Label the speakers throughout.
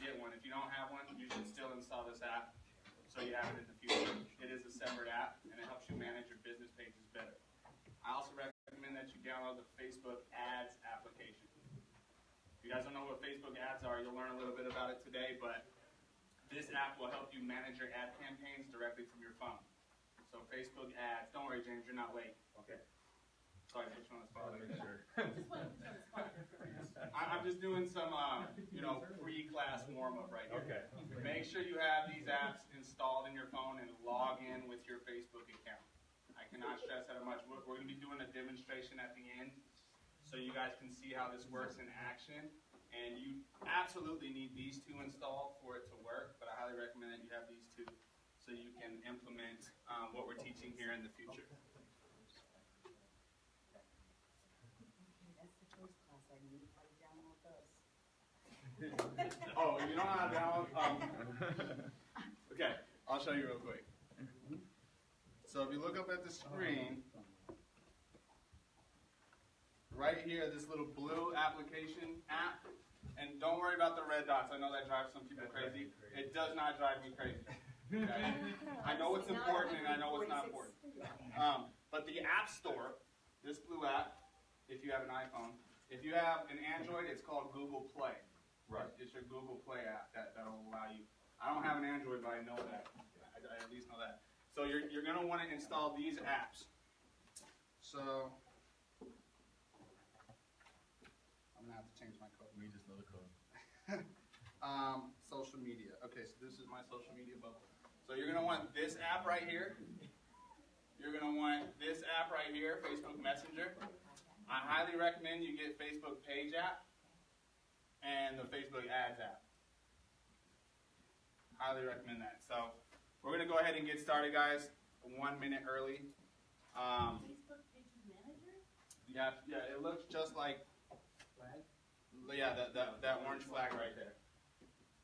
Speaker 1: get one. If you don't have one, you should still install this app so you have it in the future. It is a separate app, and it helps you manage your business pages better. I also recommend that you download the Facebook Ads application. If you guys don't know what Facebook Ads are, you'll learn a little bit about it today, but this app will help you manage your ad campaigns directly from your phone. So Facebook Ads, don't worry, James, you're not late.
Speaker 2: Okay.
Speaker 1: Sorry, I put you on the spot.
Speaker 3: Just want to put you on the spot.
Speaker 1: I'm just doing some, pre-class warm-up right here.
Speaker 2: Okay.
Speaker 1: Make sure you have these apps installed in your phone and log in with your Facebook account. I cannot stress that much. We're going to be doing a demonstration at the end so you guys can see how this works in action. And you absolutely need these two installed for it to work, but I highly recommend that you have these two so you can implement what we're teaching here in the future.
Speaker 3: That's the first class I need. How to download those.
Speaker 1: Oh, you don't know how to download? Okay, I'll show you real quick. So if you look up at the screen, right here, this little blue application app, and don't worry about the red dots. I know that drives some people crazy. It does not drive me crazy. Okay? I know what's important and I know what's not important. But the App Store, this blue app, if you have an iPhone, if you have an Android, it's called Google Play.
Speaker 2: Right.
Speaker 1: It's your Google Play app that'll allow you. I don't have an Android, but I know that. I at least know that. So you're going to want to install these apps. So I'm going to have to change my code.
Speaker 2: We just know the code.
Speaker 1: Social media. Okay, so this is my social media bubble. So you're going to want this app right here. You're going to want this app right here, Facebook Messenger. I highly recommend you get Facebook Page app and the Facebook Ads app. Highly recommend that. So we're going to go ahead and get started, guys. 1 minute early.
Speaker 3: Facebook Page Manager?
Speaker 1: Yeah, it looks just like that orange flag right there.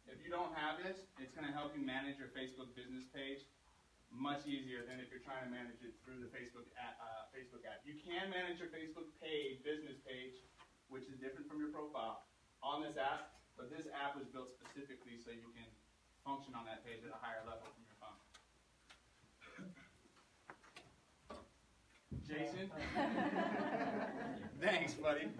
Speaker 1: If you don't have this, it's going to help you manage your Facebook business page much easier than if you're trying to manage it through the Facebook app. You can manage your Facebook page, business page, which is different from your profile, on this app, but this app was built specifically so you can function on that page at a higher level from your phone. Jason? Thanks, buddy.
Speaker 4: It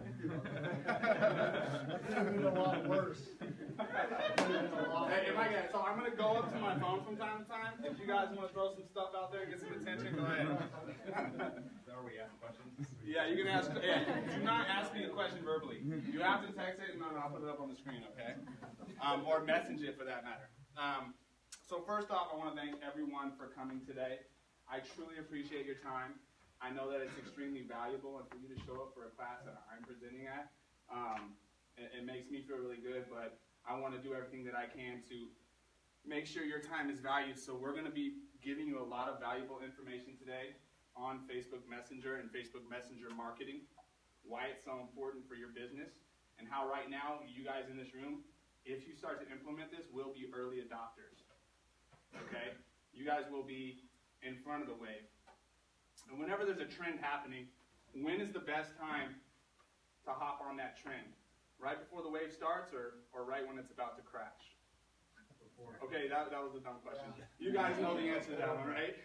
Speaker 4: could have been a lot worse.
Speaker 1: Hey, so I'm going to go up to my phone from time to time. If you guys want to throw some stuff out there, get some attention, go ahead.
Speaker 2: Are we asking questions?
Speaker 1: Yeah, you can ask. Yeah, do not ask me a question verbally. You have to text it, and I'll put it up on the screen, okay? Or message it for that matter. So first off, I want to thank everyone for coming today. I truly appreciate your time. I know that it's extremely valuable, and for you to show up for a class that I'm presenting at, it makes me feel really good, but I want to do everything that I can to make sure your time is valued. So we're going to be giving you a lot of valuable information today on Facebook Messenger and Facebook Messenger marketing, why it's so important for your business, and how right now, you guys in this room, if you start to implement this, will be early adopters. Okay? You guys will be in front of the wave. And whenever there's a trend happening, when is the best time to hop on that trend? Right before the wave starts or right when it's about to crash? Okay, that was a dumb question. You guys know the answer to that one, right?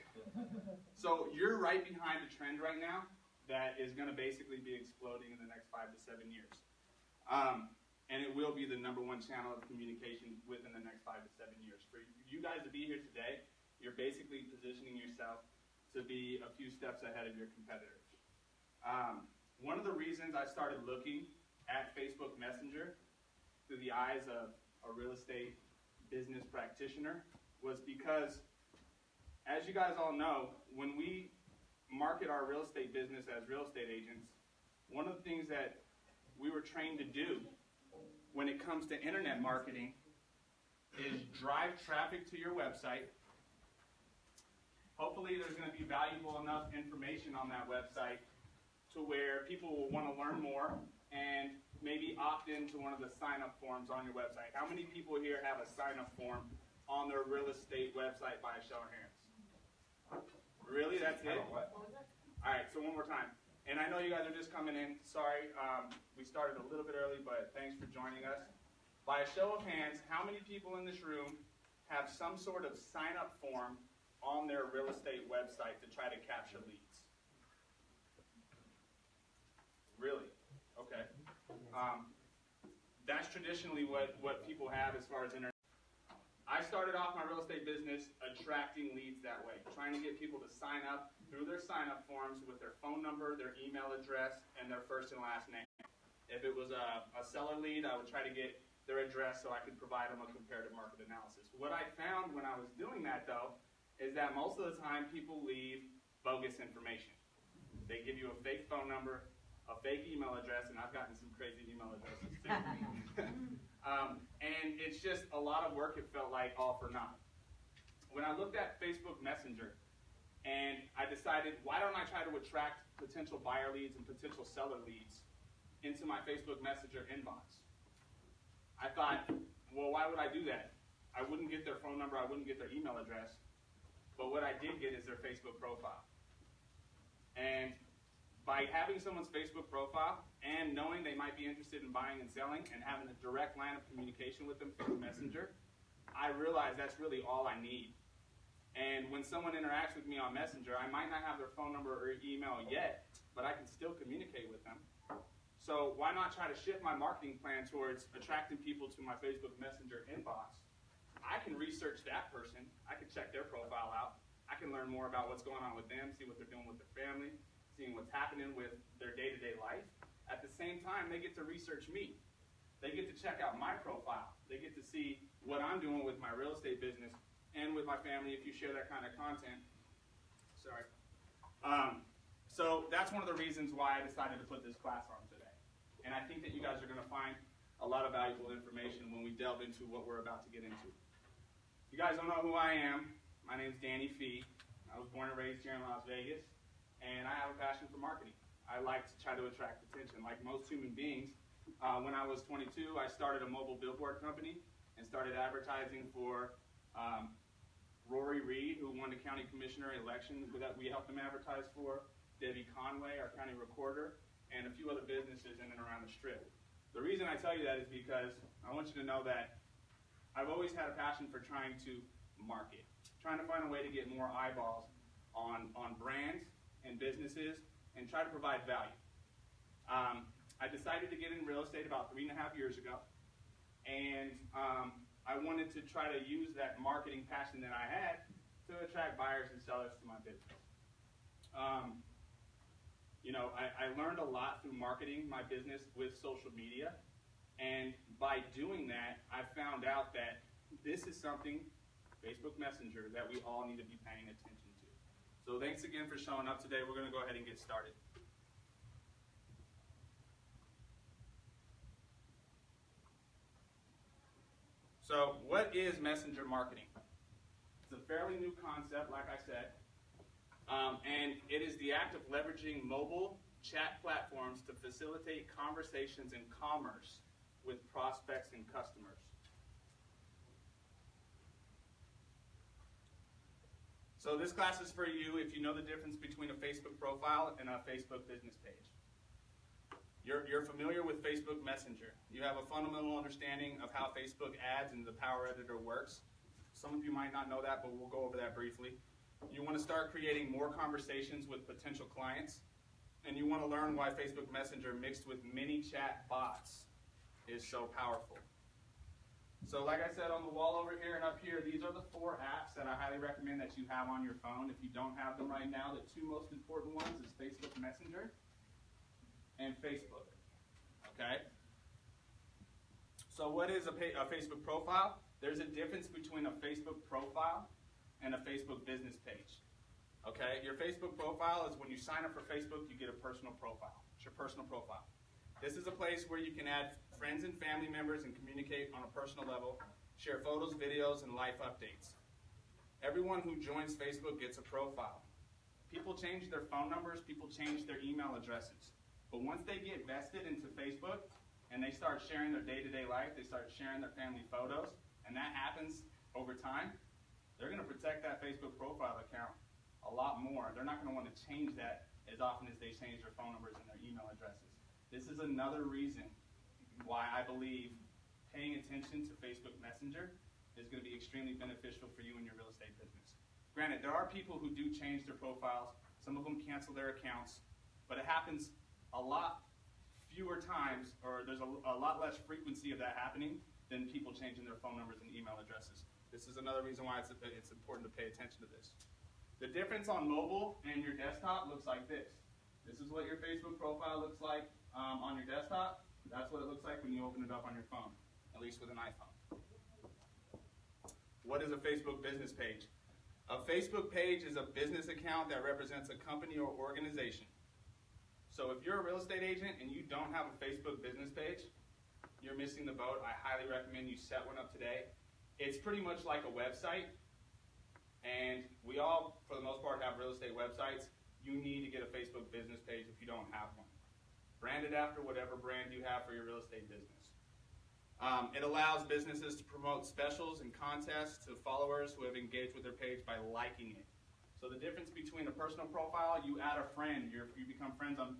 Speaker 1: So you're right behind a trend right now that is going to basically be exploding in the next 5 to 7 years. And it will be the #1 channel of communication within the next 5 to 7 years. For you guys to be here today, you're basically positioning yourself to be a few steps ahead of your competitors. One of the reasons I started looking at Facebook Messenger through the eyes of a real estate business practitioner was because, as you guys all know, when we market our real estate business as real estate agents, one of the things that we were trained to do when it comes to internet marketing is drive traffic to your website. Hopefully there's going to be valuable enough information on that website to where people will want to learn more and maybe opt into one of the sign-up forms on your website. How many people here have a sign-up form on their real estate website by a show of hands? Really? That's it? All right, so one more time. And I know you guys are just coming in. Sorry, we started a little bit early, but thanks for joining us. By a show of hands, how many people in this room have some sort of sign-up form on their real estate website to try to capture leads? Really? Okay. That's traditionally what people have as far as internet. I started off my real estate business attracting leads that way, trying to get people to sign up through their sign-up forms with their phone number, their email address, and their first and last name. If it was a seller lead, I would try to get their address so I could provide them a comparative market analysis. What I found when I was doing that, though, is that most of the time people leave bogus information. They give you a fake phone number, a fake email address, and I've gotten some crazy email addresses too. And it's just a lot of work, it felt like, all for naught. When I looked at Facebook Messenger, and I decided, why don't I try to attract potential buyer leads and potential seller leads into my Facebook Messenger inbox? I thought, well, why would I do that? I wouldn't get their phone number, I wouldn't get their email address, but what I did get is their Facebook profile. And by having someone's Facebook profile and knowing they might be interested in buying and selling and having a direct line of communication with them through Messenger, I realized that's really all I need. And when someone interacts with me on Messenger, I might not have their phone number or email yet, but I can still communicate with them. So why not try to shift my marketing plan towards attracting people to my Facebook Messenger inbox? I can research that person. I can check their profile out. I can learn more about what's going on with them, see what they're doing with their family, seeing what's happening with their day-to-day life. At the same time, they get to research me. They get to check out my profile. They get to see what I'm doing with my real estate business and with my family if you share that kind of content. Sorry. So that's one of the reasons why I decided to put this class on today. And I think that you guys are going to find a lot of valuable information when we delve into what we're about to get into. You guys don't know who I am. My name's Phee. I was born and raised here in Las Vegas, and I have a passion for marketing. I like to try to attract attention. Like most human beings, when I was 22, I started a mobile billboard company and started advertising for Rory Reed, who won the county commissioner election that we helped him advertise for, Debbie Conway, our county recorder, and a few other businesses in and around the Strip. The reason I tell you that is because I want you to know that I've always had a passion for trying to market, trying to find a way to get more eyeballs on brands and businesses and try to provide value. I decided to get in real estate about 3.5 years ago, and I wanted to try to use that marketing passion that I had to attract buyers and sellers to my business. I learned a lot through marketing my business with social media, and by doing that, I found out that this is something, Facebook Messenger, that we all need to be paying attention to. So thanks again for showing up today. We're going to go ahead and get started. So what is messenger marketing? It's a fairly new concept, like I said, and it is the act of leveraging mobile chat platforms to facilitate conversations and commerce with prospects and customers. So this class is for you if you know the difference between a Facebook profile and a Facebook business page. You're familiar with Facebook Messenger. You have a fundamental understanding of how Facebook ads and the Power Editor works. Some of you might not know that, but we'll go over that briefly. You want to start creating more conversations with potential clients, and you want to learn why Facebook Messenger mixed with mini chat bots is so powerful. So like I said, on the wall over here and up here, these are the 4 apps that I highly recommend that you have on your phone. If you don't have them right now, the 2 most important ones is Facebook Messenger and Facebook. Okay? So what is a Facebook profile? There's a difference between a Facebook profile and a Facebook business page. Okay? Your Facebook profile is when you sign up for Facebook, you get a personal profile. It's your personal profile. This is a place where you can add friends and family members and communicate on a personal level, share photos, videos, and life updates. Everyone who joins Facebook gets a profile. People change their phone numbers, people change their email addresses. But once they get vested into Facebook and they start sharing their day-to-day life, they start sharing their family photos, and that happens over time, they're going to protect that Facebook profile account a lot more. They're not going to want to change that as often as they change their phone numbers and their email addresses. This is another reason why I believe paying attention to Facebook Messenger is going to be extremely beneficial for you in your real estate business. Granted, there are people who do change their profiles. Some of them cancel their accounts, but it happens a lot fewer times, or there's a lot less frequency of that happening than people changing their phone numbers and email addresses. This is another reason why it's important to pay attention to this. The difference on mobile and your desktop looks like this. This is what your Facebook profile looks like on your desktop. That's what it looks like when you open it up on your phone, at least with an iPhone. What is a Facebook business page? A Facebook page is a business account that represents a company or organization. So if you're a real estate agent and you don't have a Facebook business page, you're missing the boat. I highly recommend you set one up today. It's pretty much like a website, and we all, for the most part, have real estate websites. You need to get a Facebook business page if you don't have one. Brand it after whatever brand you have for your real estate business. It allows businesses to promote specials and contests to followers who have engaged with their page by liking it. So the difference between a personal profile, you add a friend, you become friends on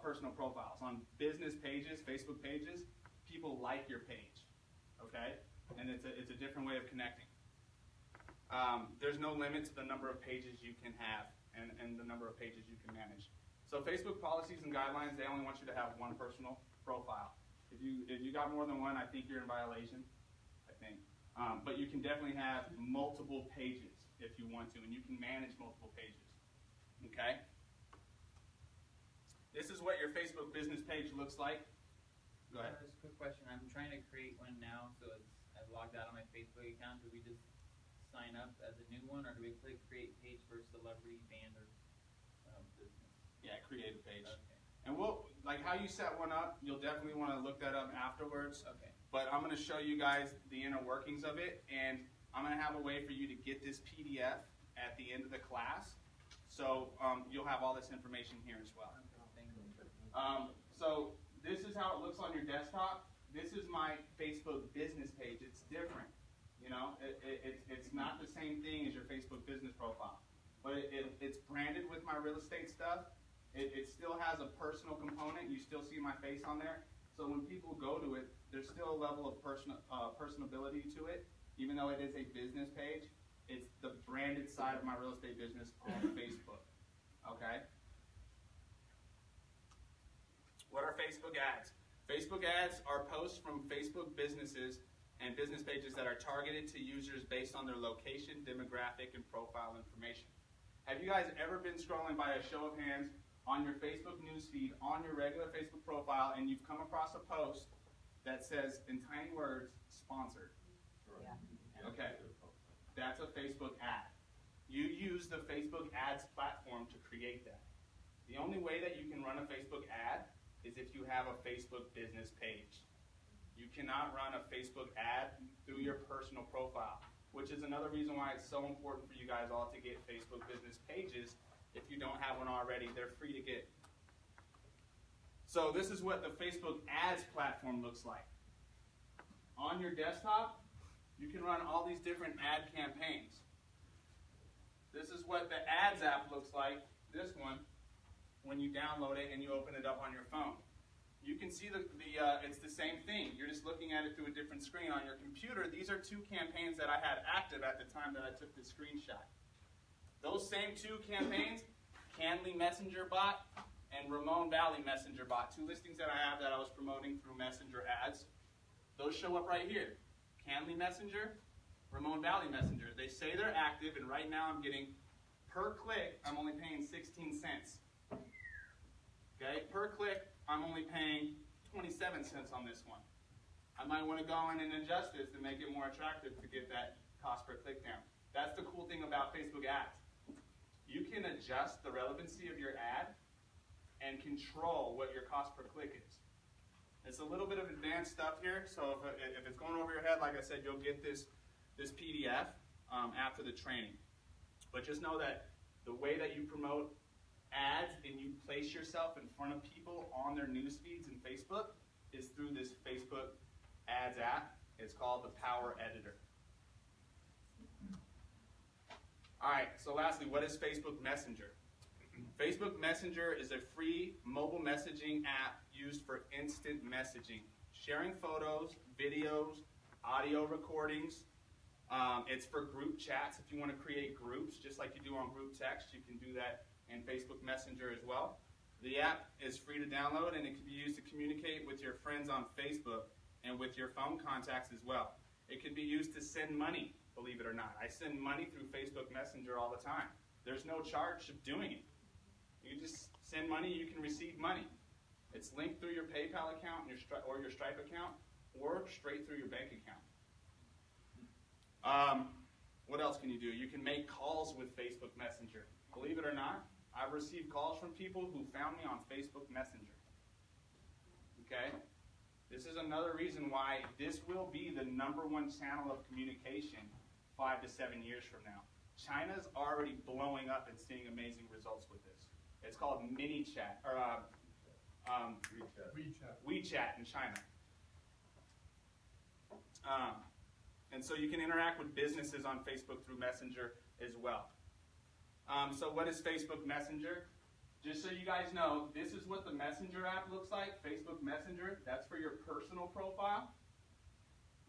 Speaker 1: personal profiles. On business pages, Facebook pages, people like your page, okay? And it's a different way of connecting. There's no limit to the number of pages you can have and the number of pages you can manage. So Facebook policies and guidelines, they only want you to have one personal profile. If you got more than one, I think you're in violation, I think. But you can definitely have multiple pages if you want to, and you can manage multiple pages, okay? This is what your Facebook business page looks like. Go ahead.
Speaker 4: Just a quick question. I'm trying to create one now, so I've logged out of my Facebook account. Do we just sign up as a new one, or do we click create page for celebrity, band, or business?
Speaker 1: Yeah, create a page.
Speaker 4: Okay.
Speaker 1: And like how you set one up, you'll definitely want to look that up afterwards.
Speaker 4: Okay.
Speaker 1: But I'm going to show you guys the inner workings of it, and I'm going to have a way for you to get this PDF at the end of the class. So you'll have all this information here as well.
Speaker 4: Thank you.
Speaker 1: So this is how it looks on your desktop. This is my Facebook business page. It's different. You know, it's not the same thing as your Facebook business profile. But it's branded with my real estate stuff. It still has a personal component. You still see my face on there. So when people go to it, there's still a level of personability to it. Even though it is a business page, it's the branded side of my real estate business on Facebook. Okay? What are Facebook ads? Facebook ads are posts from Facebook businesses and business pages that are targeted to users based on their location, demographic, and profile information. Have you guys ever been scrolling by a show of hands on your Facebook newsfeed, on your regular Facebook profile, and you've come across a post that says, in tiny words, sponsored?
Speaker 3: Yeah.
Speaker 1: Okay. That's a Facebook ad. You use the Facebook ads platform to create that. The only way that you can run a Facebook ad is if you have a Facebook business page. You cannot run a Facebook ad through your personal profile, which is another reason why it's so important for you guys all to get Facebook business pages. If you don't have one already, they're free to get. So this is what the Facebook ads platform looks like. On your desktop, you can run all these different ad campaigns. This is what the ads app looks like, this one, when you download it and you open it up on your phone. You can see it's the same thing. You're just looking at it through a different screen on your computer. These are two campaigns that I had active at the time that I took this screenshot. Those same two campaigns, Canley Messenger Bot and Ramon Valley Messenger Bot, two listings that I have that I was promoting through Messenger ads. Those show up right here. Canley Messenger, Ramon Valley Messenger. They say they're active, and right now I'm getting, per click, I'm only paying 16 cents. Okay, per click, I'm only paying 27 cents on this one. I might want to go in and adjust this to make it more attractive to get that cost per click down. That's the cool thing about Facebook ads. You can adjust the relevancy of your ad and control what your cost per click is. It's a little bit of advanced stuff here, so if it's going over your head, like I said, you'll get this PDF after the training. But just know that the way that you promote ads and you place yourself in front of people on their news feeds in Facebook is through this Facebook ads app. It's called the Power Editor. All right, so lastly, what is Facebook Messenger? Facebook Messenger is a free mobile messaging app used for instant messaging, sharing photos, videos, audio recordings. It's for group chats. If you want to create groups, just like you do on group text, you can do that in Facebook Messenger as well. The app is free to download, and it can be used to communicate with your friends on Facebook and with your phone contacts as well. It can be used to send money, believe it or not. I send money through Facebook Messenger all the time. There's no charge of doing it. You just send money, you can receive money. It's linked through your PayPal account or your Stripe account, or straight through your bank account. What else can you do? You can make calls with Facebook Messenger. Believe it or not, I've received calls from people who found me on Facebook Messenger. Okay? This is another reason why this will be the #1 channel of communication 5 to 7 years from now. China's already blowing up and seeing amazing results with this. It's called mini chat, or WeChat in China. And so you can interact with businesses on Facebook through Messenger as well. So what is Facebook Messenger? Just so you guys know, this is what the Messenger app looks like. Facebook Messenger, that's for your personal profile.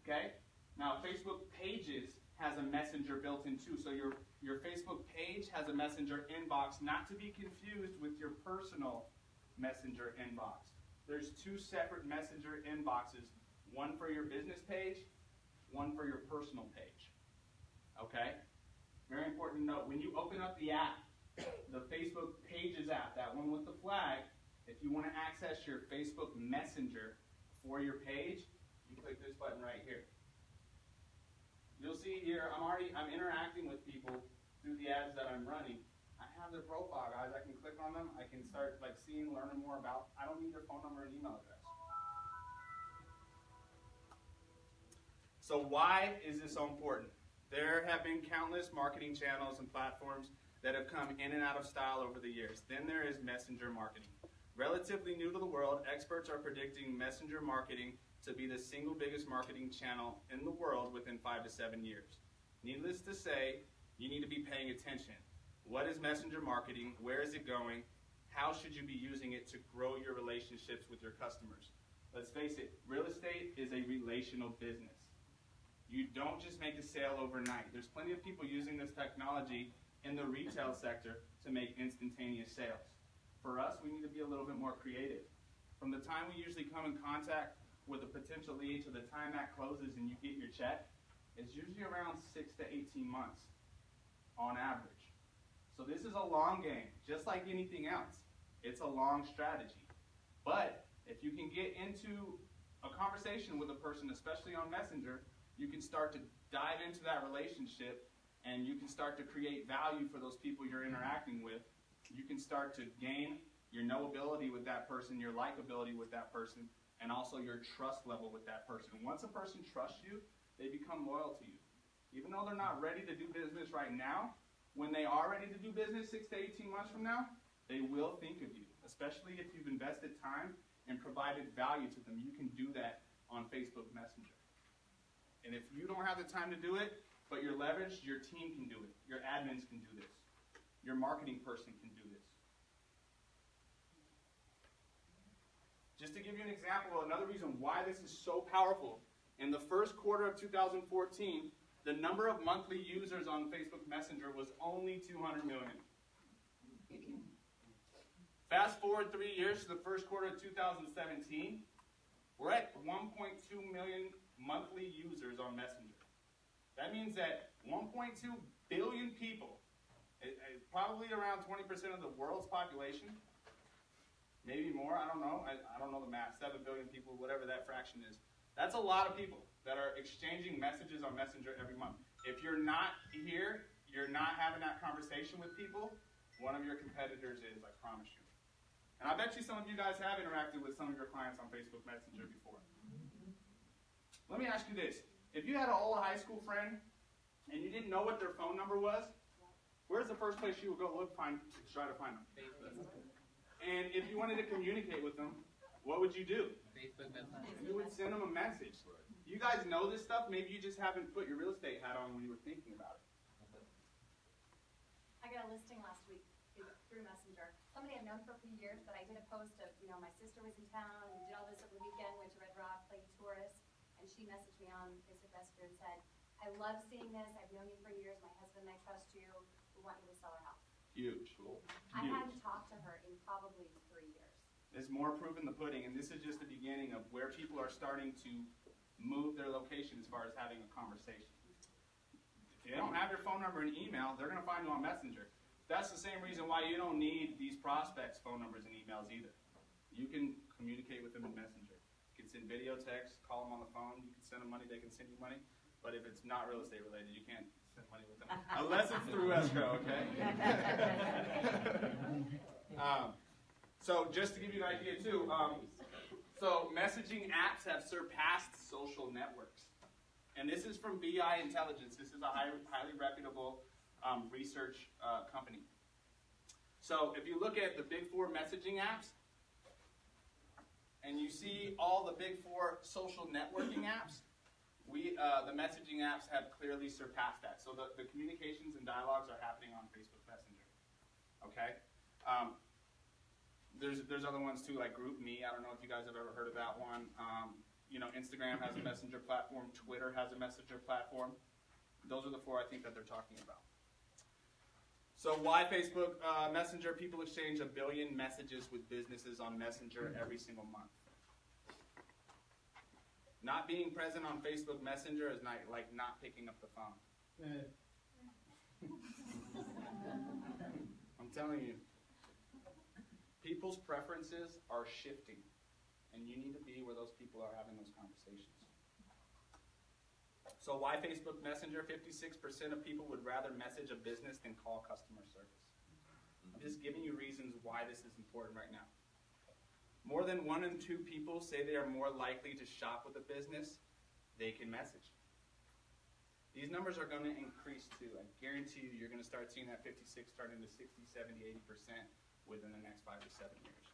Speaker 1: Okay? Now Facebook Pages has a Messenger built in too. So your Facebook page has a Messenger inbox, not to be confused with your personal Messenger inbox. There's 2 separate Messenger inboxes, one for your business page, one for your personal page. Okay? Very important to note, when you open up the app, the Facebook Pages app, that one with the flag, if you want to access your Facebook Messenger for your page, you click this button right here. You'll see here, I'm interacting with people through the ads that I'm running. I have their profile, guys. I can click on them. I can start learning more about. I don't need their phone number and email address. So why is this so important? There have been countless marketing channels and platforms that have come in and out of style over the years. Then there is messenger marketing. Relatively new to the world, experts are predicting messenger marketing to be the single biggest marketing channel in the world within 5 to 7 years. Needless to say, you need to be paying attention. What is messenger marketing? Where is it going? How should you be using it to grow your relationships with your customers? Let's face it, real estate is a relational business. You don't just make a sale overnight. There's plenty of people using this technology in the retail sector to make instantaneous sales. For us, we need to be a little bit more creative. From the time we usually come in contact with a potential lead to the time that closes and you get your check, it's usually around 6 to 18 months on average. So this is a long game, just like anything else. It's a long strategy. But if you can get into a conversation with a person, especially on Messenger, you can start to dive into that relationship and you can start to create value for those people you're interacting with. You can start to gain your knowability with that person, your likability with that person, and also your trust level with that person. Once a person trusts you, they become loyal to you. Even though they're not ready to do business right now, when they are ready to do business 6 to 18 months from now, they will think of you, especially if you've invested time and provided value to them. You can do that on Facebook Messenger. And if you don't have the time to do it, but you're leveraged, your team can do it. Your admins can do this. Your marketing person can do this. Just to give you an example, another reason why this is so powerful, in the first quarter of 2014, the number of monthly users on Facebook Messenger was only 200 million. Fast forward 3 years to the first quarter of 2017, we're at 1.2 million monthly users on Messenger. That means that 1.2 billion people, probably around 20% of the world's population, maybe more, I don't know. I don't know the math, 7 billion people, whatever that fraction is. That's a lot of people that are exchanging messages on Messenger every month. If you're not here, you're not having that conversation with people, one of your competitors is, I promise you. And I bet you some of you guys have interacted with some of your clients on Facebook Messenger before. Let me ask you this. If you had an old high school friend and you didn't know what their phone number was, where's the first place you would go to try to find them?
Speaker 4: Facebook.
Speaker 1: And if you wanted to communicate with them, what would you do?
Speaker 4: Facebook Messenger.
Speaker 1: You would send them a message. You guys know this stuff. Maybe you just haven't put your real estate hat on when you were thinking about it.
Speaker 5: I got a listing last week through Messenger. Somebody I've known for a few years, but I did a post of, my sister was in town and we did all this the weekend, went to Red Rock, played tourist, and she messaged me on Facebook Messenger and said, I love seeing this, I've known you for years, my husband and I trust you, we want you to sell our house.
Speaker 1: Huge.
Speaker 5: I hadn't talked to her in probably 3 years.
Speaker 1: There's more proof in the pudding, and this is just the beginning of where people are starting to move their location as far as having a conversation. If they don't have your phone number and email, they're going to find you on Messenger. That's the same reason why you don't need these prospects' phone numbers and emails either. You can communicate with them in Messenger. You can send video text, call them on the phone, you can send them money, they can send you money. But if it's not real estate related, you can't send money with them. Unless it's through escrow, okay? So just to give you an idea too, so messaging apps have surpassed social networks. And this is from BI Intelligence. This is a highly reputable research company. So if you look at the big 4 messaging apps, and you see all the big 4 social networking apps, the messaging apps have clearly surpassed that. So the communications and dialogues are happening on Facebook Messenger. Okay? There's other ones too, like GroupMe. I don't know if you guys have ever heard of that one. Instagram has a messenger platform. Twitter has a messenger platform. Those are the 4 I think that they're talking about. So why Facebook Messenger? People exchange 1 billion messages with businesses on Messenger every single month. Not being present on Facebook Messenger is like not picking up the phone. I'm telling you, people's preferences are shifting, and you need to be where those people are having those conversations. So why Facebook Messenger? 56% of people would rather message a business than call customer service. I'm just giving you reasons why this is important right now. More than 1 in 2 people say they are more likely to shop with a business they can message. These numbers are going to increase too. I guarantee you, you're going to start seeing that 56 turn into 60, 70, 80% within the next 5 to 7 years.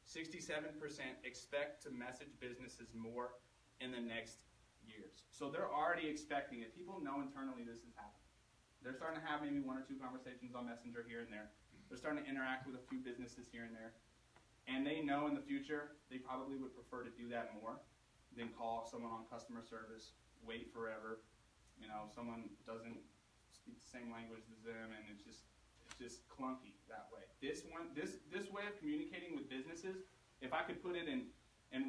Speaker 1: 67% expect to message businesses more in the next years. So they're already expecting it. People know internally this is happening. They're starting to have maybe 1 or 2 conversations on Messenger here and there. They're starting to interact with a few businesses here and there. And they know in the future they probably would prefer to do that more than call someone on customer service, wait forever. You know, someone doesn't speak the same language as them, and it's just clunky that way. This way of communicating with businesses, if I could put it in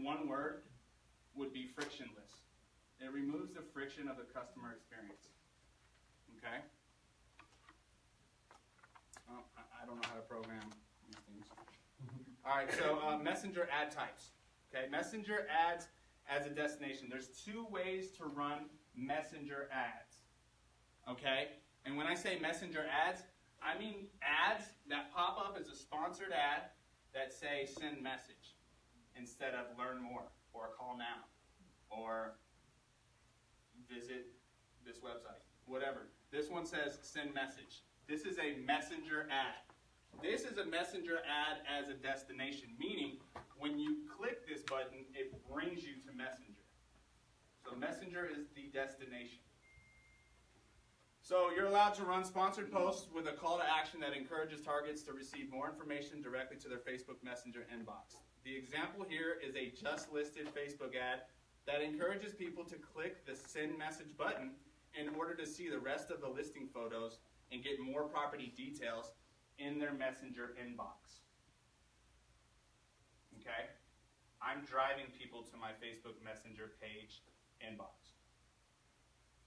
Speaker 1: one word, would be frictionless. It removes the friction of the customer experience. Okay? Oh, I don't know how to program these things. All right, so messenger ad types. Okay, messenger ads as a destination. There's 2 ways to run messenger ads. Okay? And when I say messenger ads, I mean ads that pop up as a sponsored ad that say send message instead of learn more or call now or visit this website, whatever. This one says send message. This is a messenger ad. This is a messenger ad as a destination, meaning when you click this button, it brings you to Messenger. So Messenger is the destination. So you're allowed to run sponsored posts with a call to action that encourages targets to receive more information directly to their Facebook Messenger inbox. The example here is a just listed Facebook ad that encourages people to click the send message button in order to see the rest of the listing photos and get more property details in their Messenger inbox. Okay? I'm driving people to my Facebook Messenger page inbox.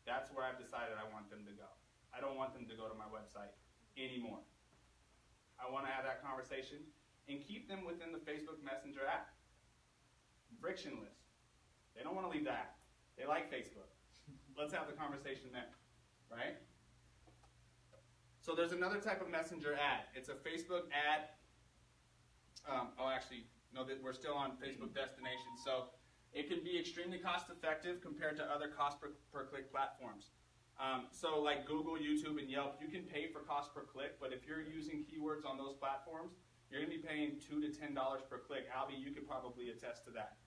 Speaker 1: That's where I've decided I want them to go. I don't want them to go to my website anymore. I want to have that conversation and keep them within the Facebook Messenger app. Frictionless. They don't want to leave that. They like Facebook. Let's have the conversation there, right? So there's another type of messenger ad. It's a Facebook ad. We're still on Facebook destinations. So it can be extremely cost effective compared to other cost per click platforms. So like Google, YouTube, and Yelp, you can pay for cost per click, but if you're using keywords on those platforms, you're going to be paying $2 to $10 per click. Albie, you could probably attest to that.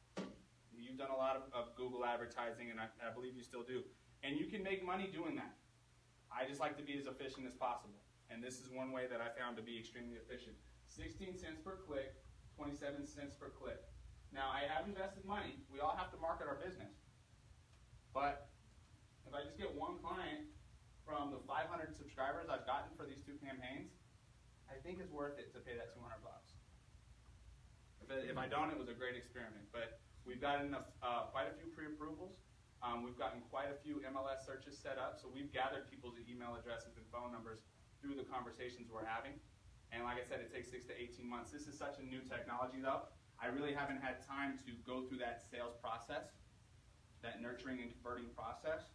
Speaker 1: You've done a lot of Google advertising, and I believe you still do. And you can make money doing that. I just like to be as efficient as possible. And this is one way that I found to be extremely efficient. 16 cents per click, 27 cents per click. Now, I have invested money. We all have to market our business. But if I just get one client from the 500 subscribers I've gotten for these 2 campaigns, I think it's worth it to pay that $200. If I don't, it was a great experiment. But we've gotten quite a few pre-approvals. We've gotten quite a few MLS searches set up. So we've gathered people's email addresses and phone numbers through the conversations we're having. And like I said, it takes 6 to 18 months. This is such a new technology, though. I really haven't had time to go through that sales process, that nurturing and converting process.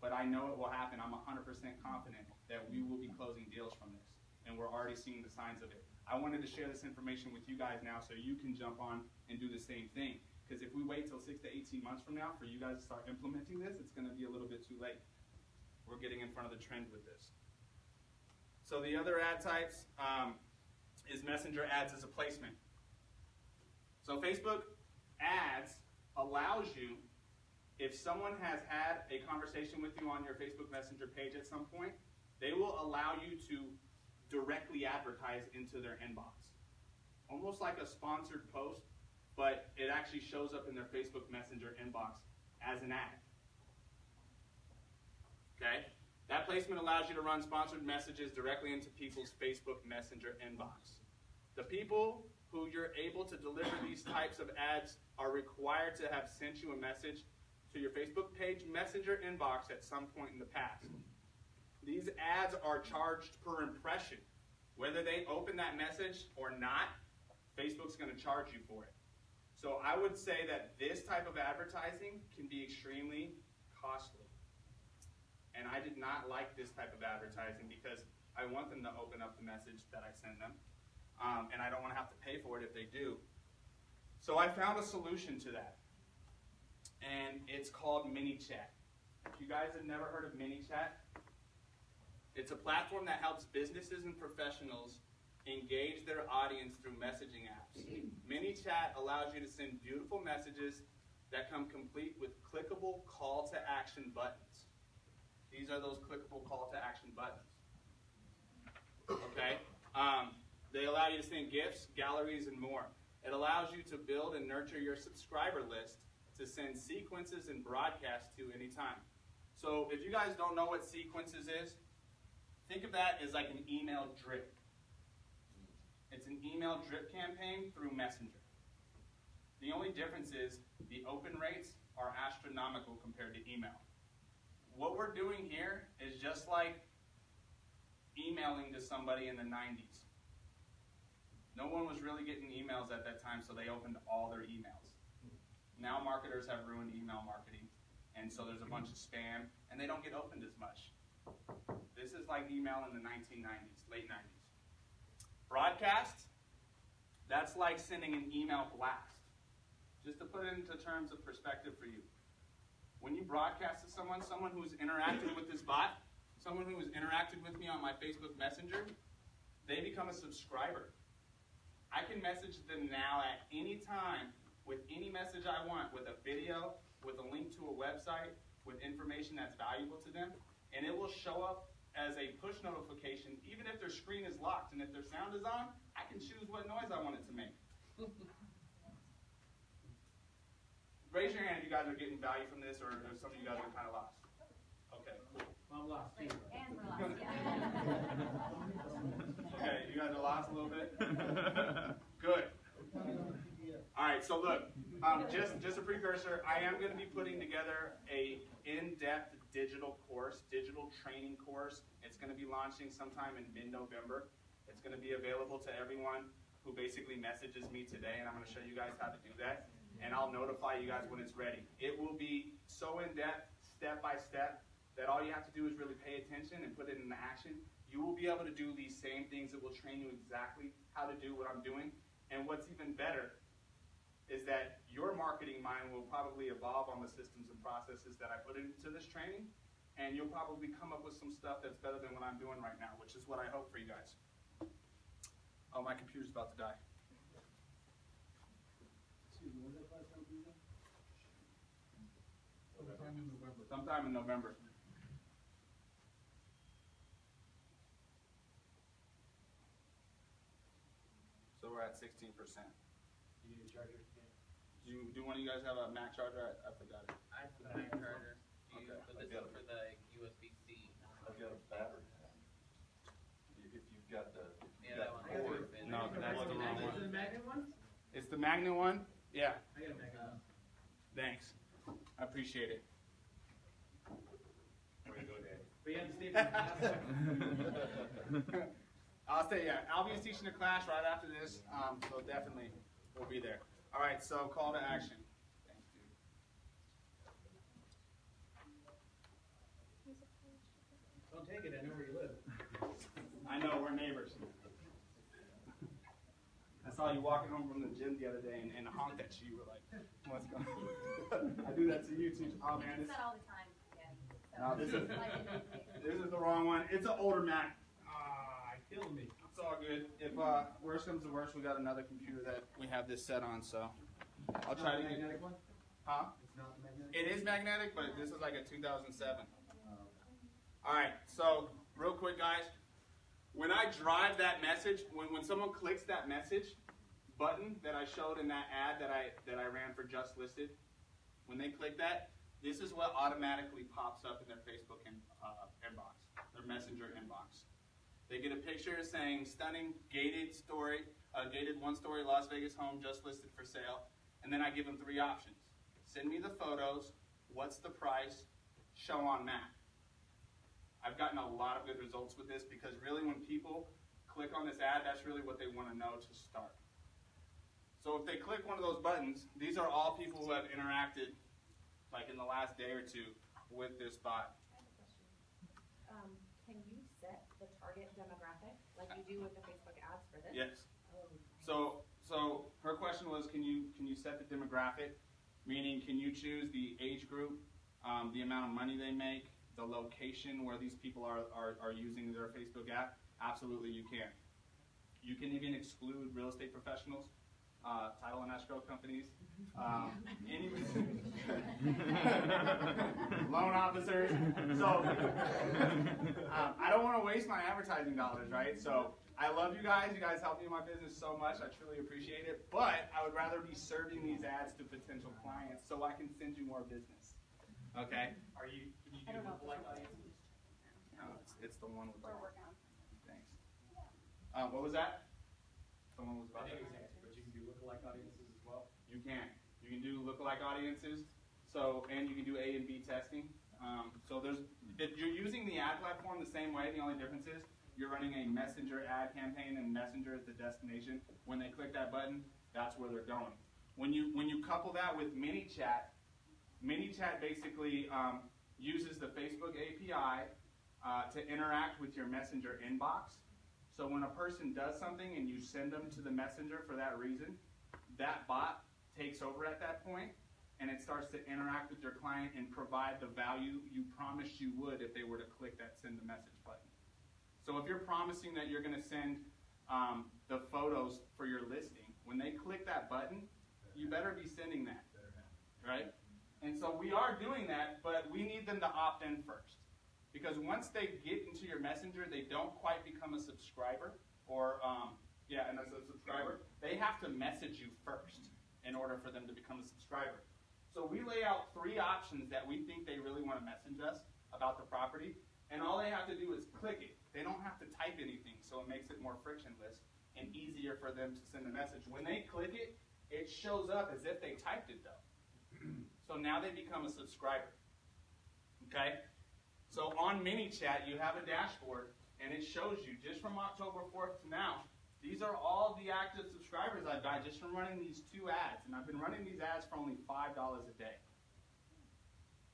Speaker 1: But I know it will happen. I'm 100% confident that we will be closing deals from this. And we're already seeing the signs of it. I wanted to share this information with you guys now so you can jump on and do the same thing. Because if we wait till 6 to 18 months from now for you guys to start implementing this, it's going to be a little bit too late. We're getting in front of the trend with this. So the other ad types is messenger ads as a placement. So Facebook ads allows you, if someone has had a conversation with you on your Facebook Messenger page at some point, they will allow you to directly advertise into their inbox. Almost like a sponsored post, but it actually shows up in their Facebook Messenger inbox as an ad. Okay? That placement allows you to run sponsored messages directly into people's Facebook Messenger inbox. The people who you're able to deliver these types of ads are required to have sent you a message to your Facebook page Messenger inbox at some point in the past. These ads are charged per impression. Whether they open that message or not, Facebook's going to charge you for it. So I would say that this type of advertising can be extremely costly. And I did not like this type of advertising because I want them to open up the message that I send them. And I don't want to have to pay for it if they do. So I found a solution to that. And it's called MiniChat. If you guys have never heard of MiniChat, it's a platform that helps businesses and professionals engage their audience through messaging apps. MiniChat allows you to send beautiful messages that come complete with clickable call to action buttons. These are those clickable call to action buttons. Okay? They allow you to send gifts, galleries, and more. It allows you to build and nurture your subscriber list to send sequences and broadcasts to anytime. So if you guys don't know what sequences is, think of that as like an email drip. It's an email drip campaign through Messenger. The only difference is the open rates are astronomical compared to email. What we're doing here is just like emailing to somebody in the 90s. No one was really getting emails at that time, so they opened all their emails. Now marketers have ruined email marketing, and so there's a bunch of spam, and they don't get opened as much. This is like email in the 1990s, late 90s. Broadcast, that's like sending an email blast. Just to put it into terms of perspective for you. When you broadcast to someone who's interacted with this bot, someone who has interacted with me on my Facebook Messenger, they become a subscriber. I can message them now at any time with any message I want, with a video, with a link to a website, with information that's valuable to them, and it will show up as a push notification, even if their screen is locked, and if their sound is on, I can choose what noise I want it to make. Raise your hand if you guys are getting value from this, or if some of you guys are kind of lost. Okay, cool.
Speaker 2: I'm lost too.
Speaker 5: And we're lost, yeah.
Speaker 1: Okay, you guys are lost a little bit? Good. All right, so look, just a precursor, I am going to be putting together a in-depth digital course, digital training course. It's going to be launching sometime in mid-November. It's going to be available to everyone who basically messages me today, and I'm going to show you guys how to do that, and I'll notify you guys when it's ready. It will be so in-depth, step-by-step, that all you have to do is really pay attention and put it into action. You will be able to do these same things. It will train you exactly how to do what I'm doing. And what's even better is that your marketing mind will probably evolve on the systems and processes that I put into this training, and you'll probably come up with some stuff that's better than what I'm doing right now, which is what I hope for you guys. Oh, my computer's about to die.
Speaker 2: Excuse me, when did that class come through?
Speaker 6: Sometime in November.
Speaker 1: Sometime in November. So we're at 16%.
Speaker 2: You need a charger again?
Speaker 1: Do one of you guys have a Mac charger? I forgot it.
Speaker 4: I have the Mac charger. Do you,
Speaker 1: Okay.
Speaker 4: but this is for the USB-C.
Speaker 6: I've got a battery pack. If you've got the, if you've
Speaker 4: Yeah, that
Speaker 6: got
Speaker 4: one.
Speaker 6: the cord.
Speaker 1: No, that's the wrong
Speaker 2: Is it
Speaker 1: one.
Speaker 2: the magnet one?
Speaker 1: It's the Magnet one? Yeah.
Speaker 2: I got a magnet one.
Speaker 1: Thanks. I appreciate it. There we go, Dave.
Speaker 2: But you have to stay for the class.
Speaker 1: I'll say, yeah, I'll be teaching a class right after this, so definitely we'll be there. All right, so call to action. Thanks, dude.
Speaker 2: Don't take it, I know where you live.
Speaker 1: I know, we're neighbors. I saw you walking home from the gym the other day and honked at you. You were like, what's going on? I do that to you too. Oh, man.
Speaker 5: It's
Speaker 1: This,
Speaker 5: not all the time, yeah.
Speaker 1: No, this is-
Speaker 5: Like it is.
Speaker 1: this is the wrong one. It's an older Mac.
Speaker 2: Killing me.
Speaker 1: It's all good. If worst comes to worst, we got another computer that we have this set on, so I'll try to get.
Speaker 2: Magnetic one?
Speaker 1: Huh?
Speaker 2: It's not the magnetic?
Speaker 1: It is magnetic, but this is like a 2007. All right, so real quick, guys. When I drive that message, when someone clicks that message button that I showed in that ad that I ran for Just Listed, when they click that, this is what automatically pops up in their Facebook inbox, their Messenger inbox. They get a picture saying stunning gated one-story Las Vegas home just listed for sale, and then I give them 3 options. Send me the photos, what's the price, show on map. I've gotten a lot of good results with this because really when people click on this ad, that's really what they want to know to start. So if they click one of those buttons, these are all people who have interacted like in the last day or two with this bot.
Speaker 3: I have a question. Can you set the target demographic like you do with the Facebook ads for this?
Speaker 1: Yes.
Speaker 3: Oh,
Speaker 1: So her question was, can you set the demographic? Meaning, can you choose the age group, the amount of money they make, the location where these people are using their Facebook app? Absolutely, you can. You can even exclude real estate professionals, title and escrow companies, loan officers. So I don't want to waste my advertising dollars, right? So I love you guys. You guys help me in my business so much. I truly appreciate it. But I would rather be serving these ads to potential clients so I can send you more business. Okay?
Speaker 2: Can you
Speaker 3: I don't know.
Speaker 2: lookalike audiences?
Speaker 1: No, it's the one with the
Speaker 5: We're working on.
Speaker 1: thanks. What was that? Someone was
Speaker 2: I
Speaker 1: about
Speaker 2: think
Speaker 1: to.
Speaker 2: it was answered, but you can do lookalike audiences as well.
Speaker 1: You can. You can do lookalike audiences. So, and you can do A and B testing. So if you're using the ad platform the same way, the only difference is you're running a Messenger ad campaign and Messenger is the destination. When they click that button, that's where they're going. When you couple that with ManyChat basically uses the Facebook API to interact with your Messenger inbox. So when a person does something and you send them to the Messenger for that reason, that bot takes over at that point and it starts to interact with your client and provide the value you promised you would if they were to click that send the message button. So if you're promising that you're going to send the photos for your listing, when they click that button, you better be sending that, right? And so we are doing that, but we need them to opt in first. Because once they get into your Messenger, they don't quite become a subscriber, or, and as a subscriber, they have to message you first in order for them to become a subscriber. So we lay out 3 options that we think they really want to message us about the property, and all they have to do is click it. They don't have to type anything, so it makes it more frictionless and easier for them to send a message. When they click it, it shows up as if they typed it, though. So now they become a subscriber. Okay? So on ManyChat, you have a dashboard, and it shows you just from October 4th to now, these are all the active subscribers I've got just from running these 2 ads. And I've been running these ads for only $5 a day.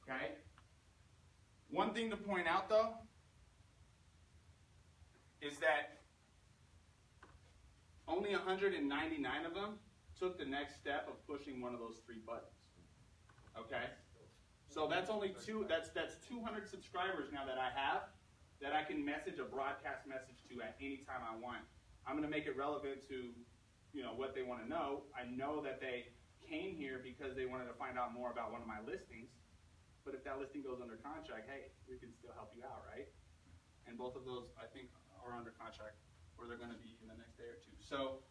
Speaker 1: Okay? One thing to point out, though, is that only 199 of them took the next step of pushing one of those 3 buttons. Okay? So that's only that's 200 subscribers now that I have that I can message a broadcast message to at any time I want. I'm going to make it relevant to, what they want to know. I know that they came here because they wanted to find out more about one of my listings. But if that listing goes under contract, hey, we can still help you out, right? And both of those, I think, are under contract, or they're going to be in the next day or 2. So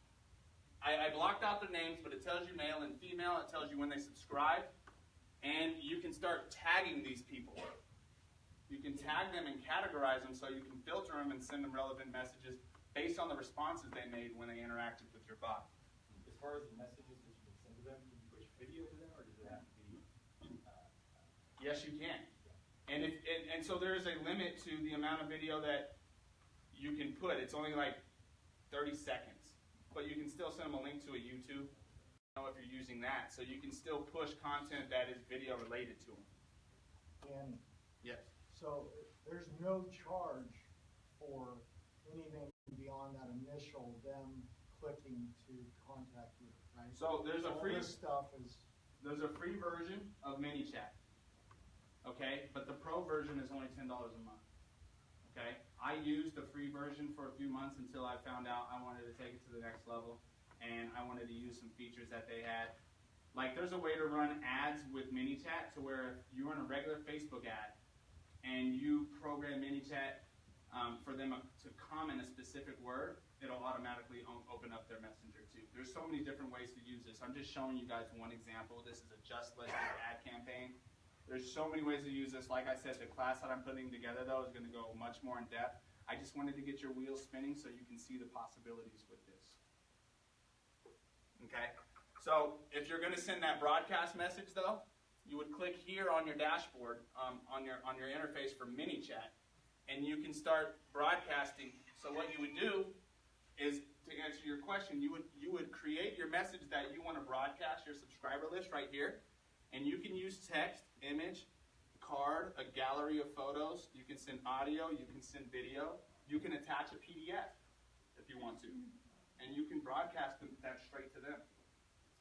Speaker 1: I blocked out their names, but it tells you male and female. It tells you when they subscribe. And you can start tagging these people. You can tag them and categorize them so you can filter them and send them relevant messages based on the responses they made when they interacted with your bot.
Speaker 2: As far as the messages that you can send to them, can you push video to them, or does it have to be?
Speaker 1: Yes, you can. And so there is a limit to the amount of video that you can put. It's only like 30 seconds. But you can still send them a link to a YouTube, if you're using that. So you can still push content that is video related to them.
Speaker 7: And
Speaker 1: Yes.
Speaker 7: so there's no charge for anything beyond that initial them clicking to contact you, right?
Speaker 1: So there's a
Speaker 7: All
Speaker 1: free
Speaker 7: this stuff is,
Speaker 1: there's a free version of ManyChat. Okay? But the pro version is only $10 a month. Okay? I used the free version for a few months until I found out I wanted to take it to the next level. And I wanted to use some features that they had. Like, there's a way to run ads with ManyChat to where if you run a regular Facebook ad and you program ManyChat for them to comment a specific word, it'll automatically open up their messenger too. There's so many different ways to use this. I'm just showing you guys one example. This is a just listed ad campaign. There's so many ways to use this. Like I said, the class that I'm putting together, though, is going to go much more in depth. I just wanted to get your wheels spinning so you can see the possibilities with this. Okay, so if you're going to send that broadcast message, though, you would click here on your dashboard, on your interface for ManyChat, and you can start broadcasting. So what you would do is, to answer your question, you would create your message that you want to broadcast, your subscriber list right here, and you can use text, image, card, a gallery of photos. You can send audio, you can send video, you can attach a PDF if you want to. And you can broadcast that straight to them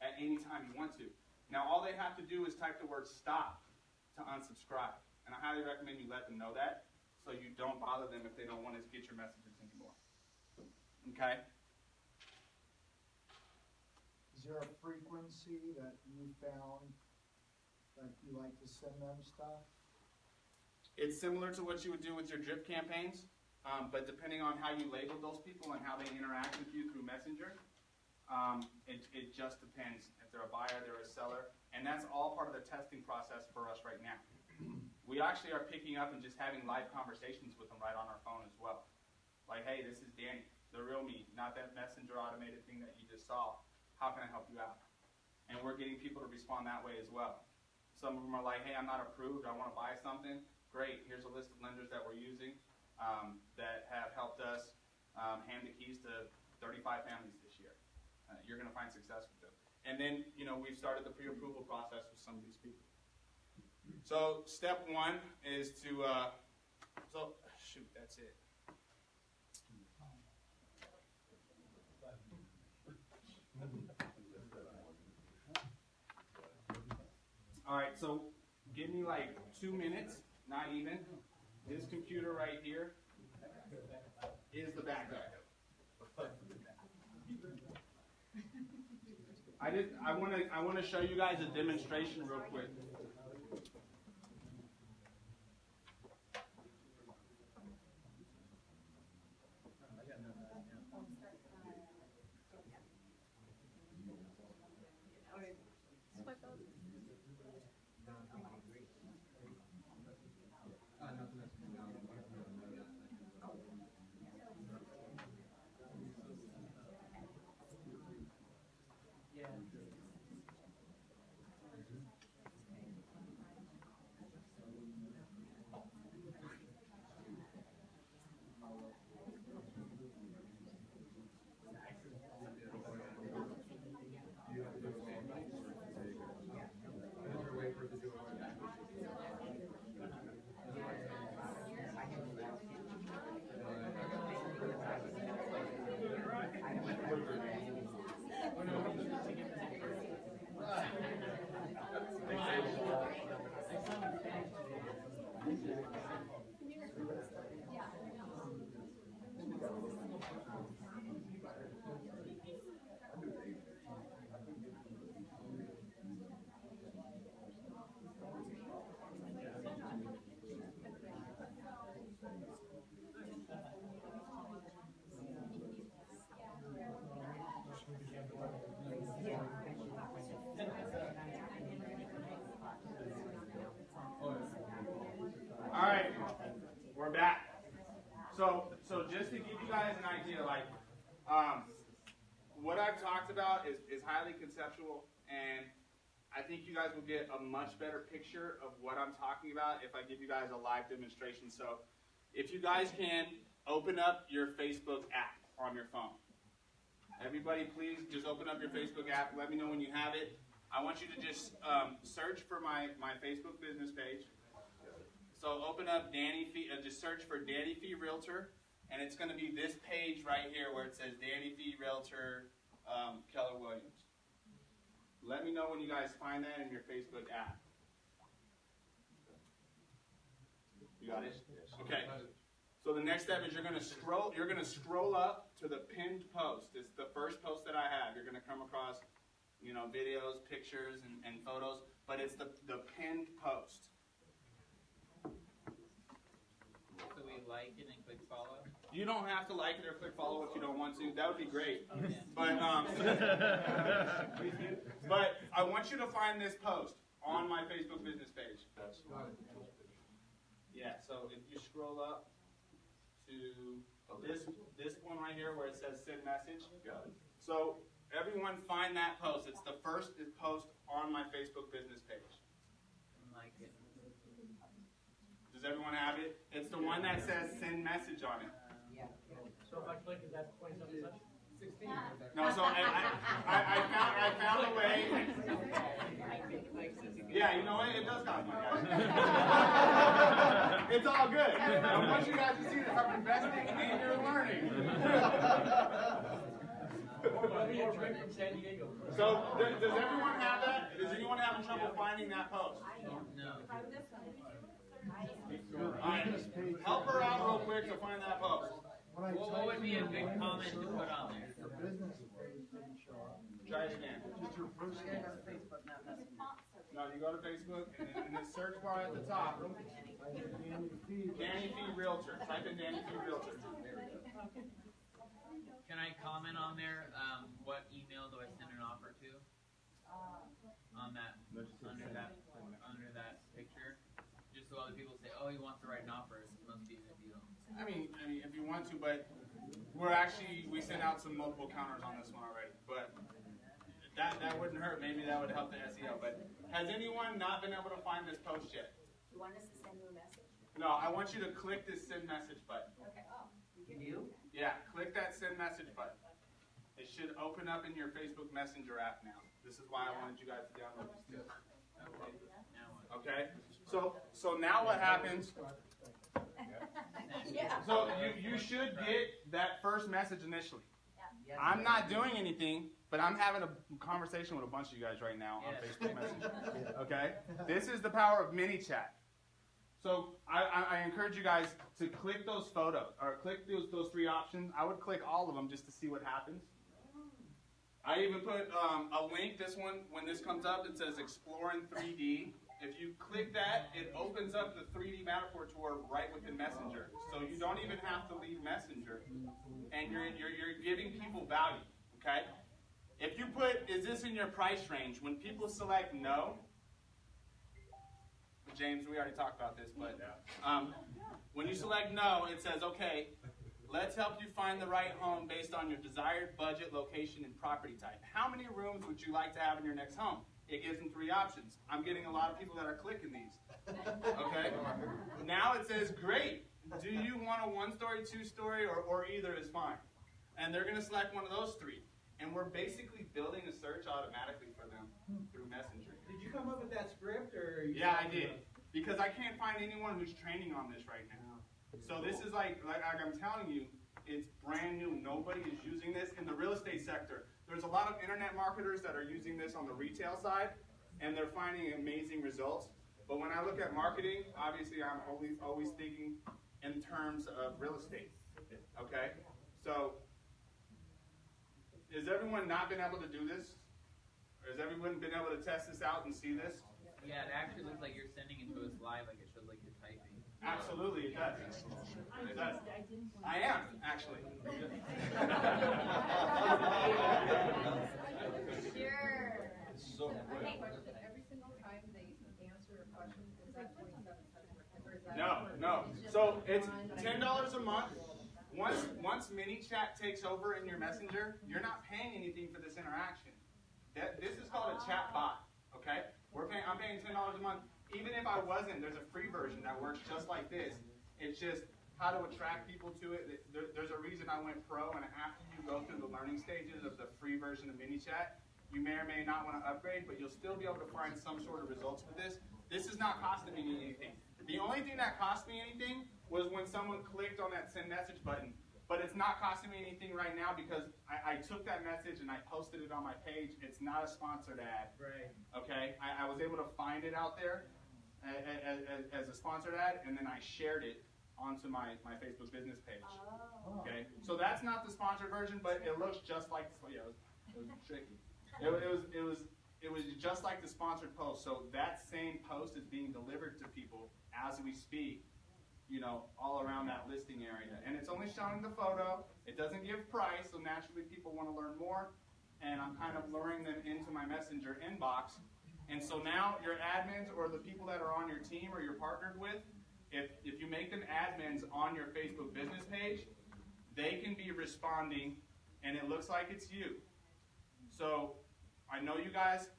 Speaker 1: at any time you want to. Now, all they have to do is type the word stop to unsubscribe. And I highly recommend you let them know that so you don't bother them if they don't want to get your messages anymore. Okay?
Speaker 7: is there a frequency that you found that you like to send them stuff?
Speaker 1: It's similar to what you would do with your drip campaigns. But depending on how you label those people and how they interact with you through Messenger, it just depends. If they're a buyer, they're a seller. And that's all part of the testing process for us right now. We actually are picking up and just having live conversations with them right on our phone as well. Like, hey, this is Danny, the real me, not that Messenger automated thing that you just saw. How can I help you out? And we're getting people to respond that way as well. Some of them are like, hey, I'm not approved. I want to buy something. Great. Here's a list of lenders that we're using. That have helped us hand the keys to 35 families this year. You're going to find success with them. And then, we've started the pre-approval process with some of these people. So step one is to, that's it. All right, so give me like 2 minutes, not even. This computer right here is the backup. I want to show you guys a demonstration real quick. All right, we're back. So just to give you guys an idea, like, what I've talked about is highly conceptual, and I think you guys will get a much better picture of what I'm talking about if I give you guys a live demonstration. So if you guys can open up your Facebook app on your phone. Everybody, please just open up your Facebook app. Let me know when you have it. I want you to just search for my Facebook business page. So open up Danny Phee, just search for Danny Phee Realtor, and it's going to be this page right here where it says Danny Phee Realtor, Keller Williams. Let me know when you guys find that in your Facebook app. You got it? Okay. So the next step is you're going to scroll up to the pinned post. It's the first post that I have. You're going to come across, videos, pictures, and photos, but it's the pinned post.
Speaker 4: So we like it and click follow?
Speaker 1: You don't have to like it or click follow if you don't want to. That would be great.
Speaker 4: Okay.
Speaker 1: But but I want you to find this post on my Facebook business page. Yeah, so if you scroll up to this one right here where it says send message.
Speaker 6: Got it.
Speaker 1: So everyone find that post. It's the first post on my Facebook business page.
Speaker 4: Like it.
Speaker 1: Does everyone have it? It's the one that says send message on it.
Speaker 2: So if I click, is that 27 such? 16.
Speaker 1: No, so I found a way. Yeah, you know what? It does cost money, guys. It's all good. I want you guys to see that I'm investing in your learning.
Speaker 2: San Diego.
Speaker 1: So, does everyone have that? Is anyone having trouble finding that post?
Speaker 4: No.
Speaker 1: Help her out real quick to find that post.
Speaker 7: When I
Speaker 4: What
Speaker 7: typed
Speaker 4: would be a
Speaker 7: in
Speaker 4: good
Speaker 7: your
Speaker 4: comment to
Speaker 7: name,
Speaker 4: put on there?
Speaker 7: your business page didn't show up.
Speaker 1: Try it again.
Speaker 7: Just your first name.
Speaker 1: No, you go to Facebook, and in the search bar at the top,
Speaker 7: I did Danny Phee.
Speaker 1: Danny Phee Realtor. Type in Danny Phee Realtor.
Speaker 4: Can I comment on there? What email do I send an offer to? On that, under that picture, just so other people say, "Oh, he wants to write an offer. It must be a good deal."
Speaker 1: I mean, if you want to, but we sent out some multiple counters on this one already, but that wouldn't hurt. Maybe that would help the SEO. But has anyone not been able to find this post yet?
Speaker 5: You want us to send you a message?
Speaker 1: No, I want you to click this send message button.
Speaker 5: Okay.
Speaker 1: Yeah, click that send message button. It should open up in your Facebook Messenger app now. This is why I wanted you guys to download this too.
Speaker 4: Okay. Now what?
Speaker 1: Okay? So now what happens?
Speaker 5: Yeah.
Speaker 1: So you should get that first message initially. I'm not doing anything, but I'm having a conversation with a bunch of you guys right now on
Speaker 4: Yes.
Speaker 1: Facebook Messenger. Okay? This is the power of mini chat. So I encourage you guys to click those photos, or click those three options. I would click all of them just to see what happens. I even put a link, this one, when this comes up, it says Explore in 3D. If you click that, it opens up the 3D Matterport tour right within Messenger. So you don't even have to leave Messenger. And you're giving people value, okay? If you put, is this in your price range? When people select no, James, we already talked about this, but when you select no, it says, okay, let's help you find the right home based on your desired budget, location, and property type. How many rooms would you like to have in your next home? It gives them three options. I'm getting a lot of people that are clicking these. Okay? Now it says, great. Do you want a one-story, two-story, or either is fine? And they're going to select one of those three. And we're basically building a search automatically for them through Messenger.
Speaker 2: Did you come up with that script, or?
Speaker 1: Yeah, I did. Because I can't find anyone who's training on this right now. So this is like I'm telling you, it's brand new. Nobody is using this in the real estate sector. There's a lot of internet marketers that are using this on the retail side, and they're finding amazing results. But when I look at marketing, obviously I'm always thinking in terms of real estate. Okay? So, has everyone not been able to do this? Or has everyone been able to test this out and see this?
Speaker 4: Yeah, it actually looks like you're sending it to us live, like it shows like you're typing.
Speaker 1: Absolutely, it does. It does. I am, actually.
Speaker 5: Sure.
Speaker 6: So quick.
Speaker 8: Every single time they answer a question, is that 27 cents? Or is that
Speaker 1: No. So it's $10 a month. Once MiniChat takes over in your messenger, you're not paying anything for this interaction. This is called a chat bot. Okay? I'm paying $10 a month. Even if I wasn't, there's a free version that works just like this. It's just how to attract people to it. There's a reason I went pro, and after you go through the learning stages of the free version of MiniChat, you may or may not want to upgrade, but you'll still be able to find some sort of results with this. This is not costing me anything. The only thing that cost me anything was when someone clicked on that send message button. But it's not costing me anything right now because I took that message and I posted it on my page. It's not a sponsored ad.
Speaker 4: Right.
Speaker 1: Okay? I was able to find it out there as a sponsored ad, and then I shared it onto my Facebook business page.
Speaker 5: Oh.
Speaker 1: Okay? So that's not the sponsored version, but it looks just like this. Yeah, it was tricky. It was just like the sponsored post. So that same post is being delivered to people as we speak, you know, all around that listing area. And it's only showing the photo. It doesn't give price, so naturally people want to learn more. And I'm kind of luring them into my messenger inbox. And so now your admins or the people that are on your team or you're partnered with, if you make them admins on your Facebook business page, they can be responding and it looks like it's you. So I know you guys,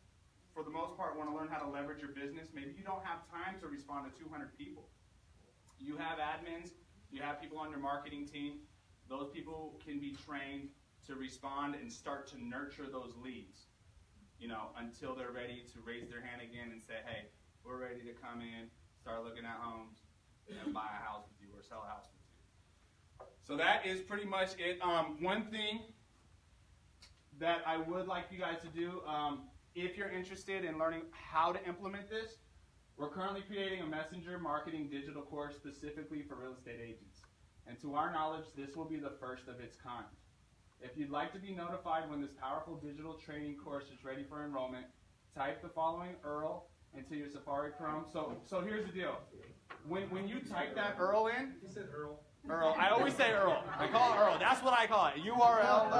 Speaker 1: for the most part, want to learn how to leverage your business. Maybe you don't have time to respond to 200 people. You have admins, you have people on your marketing team. Those people can be trained to respond and start to nurture those leads, you know, until they're ready to raise their hand again and say, hey, we're ready to come in, start looking at homes, and buy a house with you or sell a house with you. So that is pretty much it. One thing that I would like you guys to do, if you're interested in learning how to implement this, we're currently creating a messenger marketing digital course specifically for real estate agents. And to our knowledge, this will be the first of its kind. If you'd like to be notified when this powerful digital training course is ready for enrollment, type the following URL into your Safari Chrome. So here's the deal. When you type that URL in,
Speaker 2: You said Earl.
Speaker 1: Earl. I always say Earl. I call it Earl. That's what I call it. URL.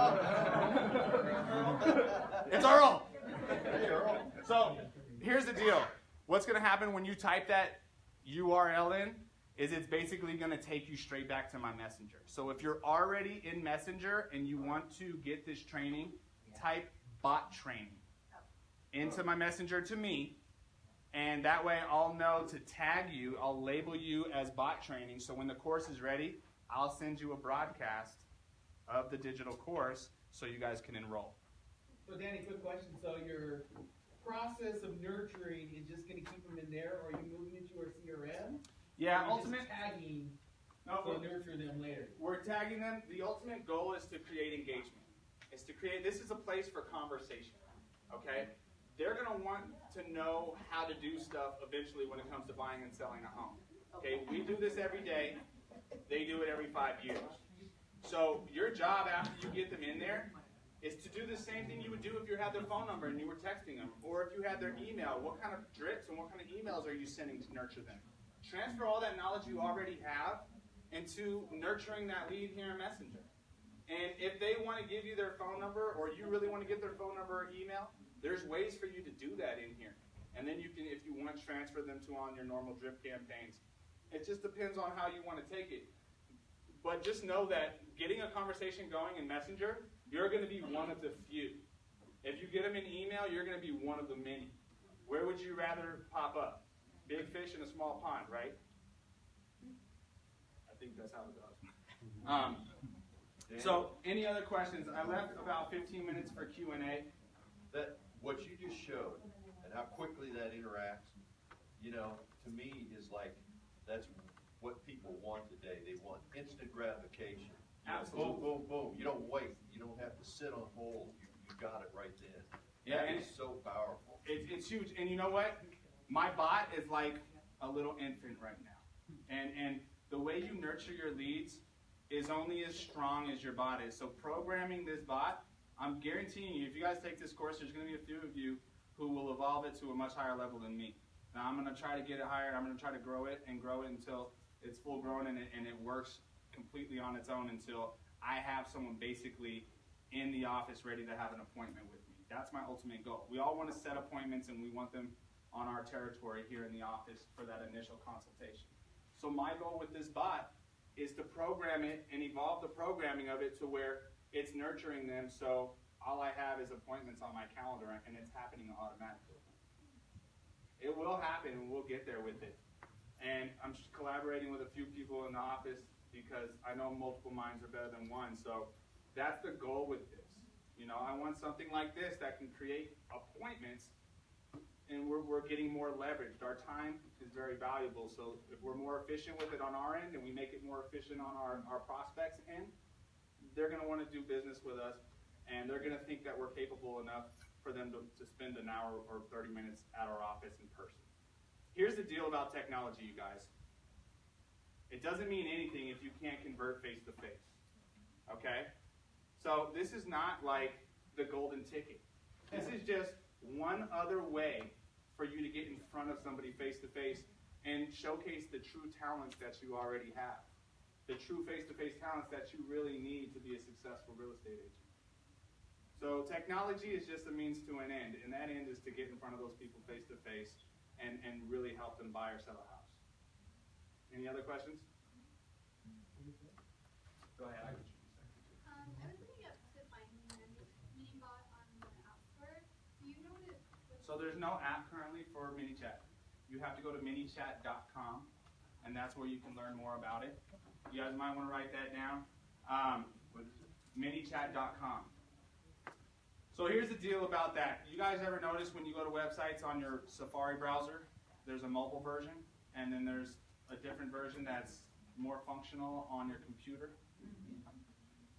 Speaker 1: It's Earl. So here's the deal. What's going to happen when you type that URL in is it's basically going to take you straight back to my Messenger. So if you're already in Messenger and you want to get this training, type bot training into my Messenger to me. And that way I'll know to tag you, I'll label you as bot training. So when the course is ready, I'll send you a broadcast of the digital course so you guys can enroll.
Speaker 8: So Danny, quick question. So your process of nurturing is just going to keep them in there, or are you moving into our CRM?
Speaker 1: Yeah,
Speaker 8: or
Speaker 1: ultimate
Speaker 8: just tagging
Speaker 1: no,
Speaker 8: to nurture them later.
Speaker 1: we're tagging them. The ultimate goal is to create engagement. It's to create, this is a place for conversation, okay? They're going to want to know how to do stuff eventually when it comes to buying and selling a home. Okay, we do this every day. They do it every 5 years. So your job after you get them in there is to do the same thing you would do if you had their phone number and you were texting them, or if you had their email. What kind of drips and what kind of emails are you sending to nurture them? Transfer all that knowledge you already have into nurturing that lead here in Messenger. And if they want to give you their phone number, or you really want to get their phone number or email, there's ways for you to do that in here. And then you can, if you want, transfer them to on your normal drip campaigns. It just depends on how you want to take it. But just know that getting a conversation going in Messenger, you're going to be one of the few. If you get them in email, you're going to be one of the many. Where would you rather pop up? Big fish in a small pond, right? I think that's how it goes. So, any other questions? I left about 15 minutes for Q&A.
Speaker 6: That, what you just showed, and how quickly that interacts, you know, to me is like, that's what people want today. They want instant gratification.
Speaker 1: Absolutely.
Speaker 6: Boom, boom, boom. You don't wait. You don't have to sit on hold. You got it right then.
Speaker 1: Yeah,
Speaker 6: That
Speaker 1: and
Speaker 6: is so powerful.
Speaker 1: it's huge. And you know what? My bot is like a little infant right now. And the way you nurture your leads is only as strong as your bot is. So programming this bot, I'm guaranteeing you, if you guys take this course, there's going to be a few of you who will evolve it to a much higher level than me. Now, I'm going to try to get it higher. I'm going to try to grow it until it's full grown and it works completely on its own until I have someone basically in the office ready to have an appointment with me. That's my ultimate goal. We all want to set appointments and we want them on our territory here in the office for that initial consultation. So my goal with this bot is to program it and evolve the programming of it to where it's nurturing them, so all I have is appointments on my calendar and it's happening automatically. It will happen and we'll get there with it. And I'm just collaborating with a few people in the office because I know multiple minds are better than one. So that's the goal with this. You know, I want something like this that can create appointments, and we're getting more leveraged. Our time is very valuable. So if we're more efficient with it on our end and we make it more efficient on our prospects' end, they're going to want to do business with us, and they're going to think that we're capable enough for them to spend an hour or 30 minutes at our office in person. Here's the deal about technology, you guys. It doesn't mean anything if you can't convert face-to-face, okay? So this is not like the golden ticket. This is just one other way for you to get in front of somebody face-to-face and showcase the true talents that you already have, the true face-to-face talents that you really need to be a successful real estate agent. So technology is just a means to an end, and that end is to get in front of those people face-to-face and really help them buy or sell a house. Any other questions? Go ahead.
Speaker 9: I was looking up to find MiniBot on the App Store. Do you know what
Speaker 1: So there's no app currently for MiniChat. You have to go to minichat.com, and that's where you can learn more about it. You guys might want to write that down. Minichat.com. So here's the deal about that. You guys ever notice when you go to websites on your Safari browser, there's a mobile version, and then there's a different version that's more functional on your computer?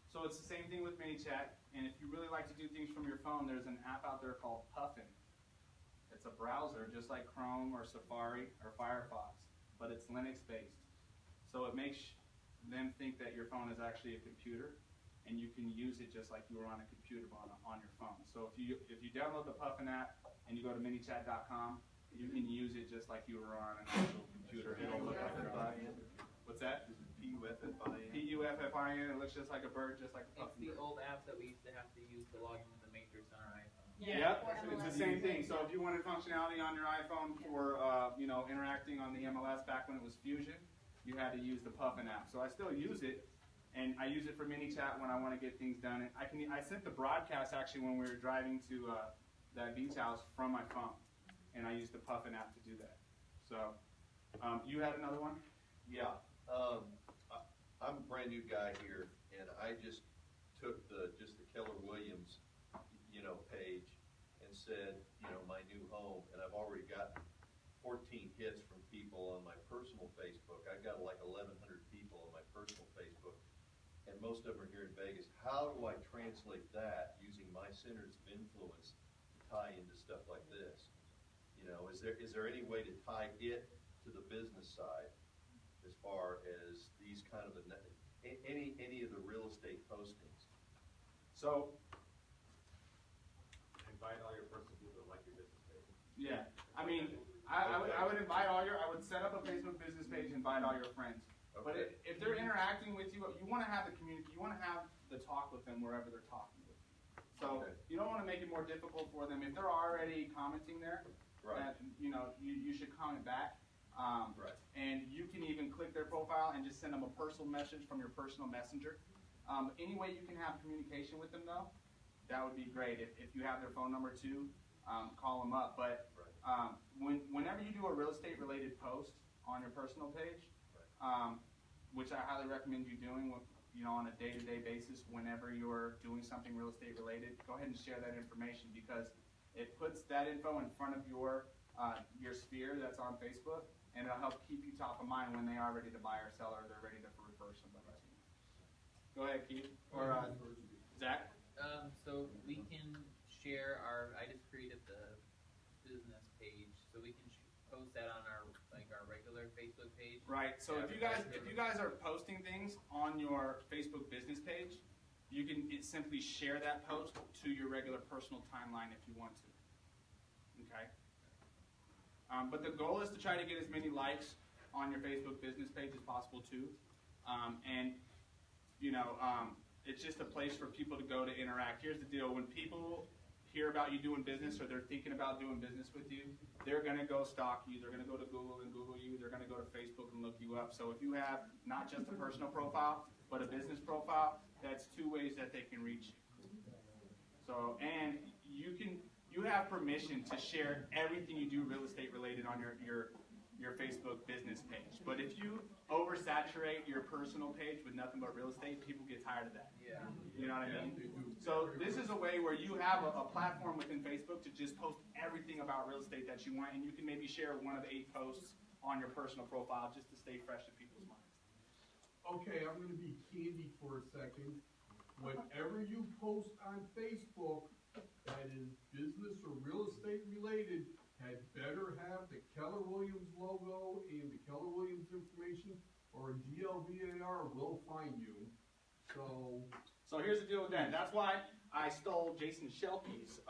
Speaker 1: So it's the same thing with MiniChat, and if you really like to do things from your phone, there's an app out there called Puffin. It's a browser just like Chrome or Safari or Firefox, but it's Linux-based. So it makes them think that your phone is actually a computer, and you can use it just like you were on a computer on your phone. So if you download the Puffin app and you go to minichat.com, you can use it just like you were on an actual computer. It'll look like a bird. What's that?
Speaker 6: P-U-F-F-I-N.
Speaker 1: P-U-F-F-I-N. It looks just like a bird, just like a
Speaker 4: It's
Speaker 1: Puffin
Speaker 4: the
Speaker 1: bird.
Speaker 4: old app that we used to have to use to log into the Matrix on our iPhone.
Speaker 1: Yep, it's the same thing. So if you wanted functionality on your iPhone for interacting on the MLS back when it was Fusion, you had to use the Puffin app. So I still use it, and I use it for MiniChat when I want to get things done. And I sent the broadcast actually when we were driving to that beach house from my phone, and I used the Puffin app to do that. So you had another one?
Speaker 6: Yeah, I'm a brand new guy here, and I just took the Keller Williams, page and said, my new home, and I've already gotten 14 hits from people on my personal Facebook. I've got like 1,100 people on my personal Facebook, and most of them are here in Vegas. How do I translate that using my centers of influence to tie into stuff like this? Is there any way to tie it to the business side as far as these kind of any of the real estate postings?
Speaker 1: So
Speaker 2: Invite all your personal people that like your business page.
Speaker 1: yeah, I mean, I would invite I would set up a Facebook business page, invite all your friends. But if they're interacting with you, you want to have the community, you want to have the talk with them wherever they're talking with you. So you don't want to make it more difficult for them. If they're already commenting there,
Speaker 6: Right.
Speaker 1: that, you should comment back.
Speaker 6: Right.
Speaker 1: And you can even click their profile and just send them a personal message from your personal messenger. Any way you can have communication with them, though, that would be great. If you have their phone number too, call them up. But whenever you do a real estate related post on your personal page, which I highly recommend you doing, on a day-to-day basis, whenever you're doing something real estate related, go ahead and share that information, because it puts that info in front of your sphere that's on Facebook, and it'll help keep you top of mind when they are ready to buy or sell, or they're ready to refer somebody. Go ahead, Keith, or Zach.
Speaker 4: So we can share I just created the business page, so we can post that on our regular Facebook page.
Speaker 1: Right. So if you guys are posting things on your Facebook business page, you can simply share that post to your regular personal timeline if you want to. Okay. But the goal is to try to get as many likes on your Facebook business page as possible too, and it's just a place for people to go to interact. Here's the deal: when people hear about you doing business, or they're thinking about doing business with you, they're going to go stalk you. They're going to go to Google and Google you. They're going to go to Facebook and look you up. So if you have not just a personal profile, but a business profile, that's 2 ways that they can reach you. So, and you have permission to share everything you do real estate related on your Facebook business page. But if you oversaturate your personal page with nothing but real estate, people get tired of that.
Speaker 4: Yeah.
Speaker 1: You know what I mean? So this is a way where you have a platform within Facebook to just post everything about real estate that you want, and you can maybe share one of 8 posts on your personal profile just to stay fresh in people's minds.
Speaker 10: Okay, I'm gonna be candid for a second. Whatever you post on Facebook that is business or real estate related had better have the Keller Williams logo and the Keller Williams information, or GLVAR will find you.
Speaker 1: So here's the deal with that. That's why I stole Jason Shelke's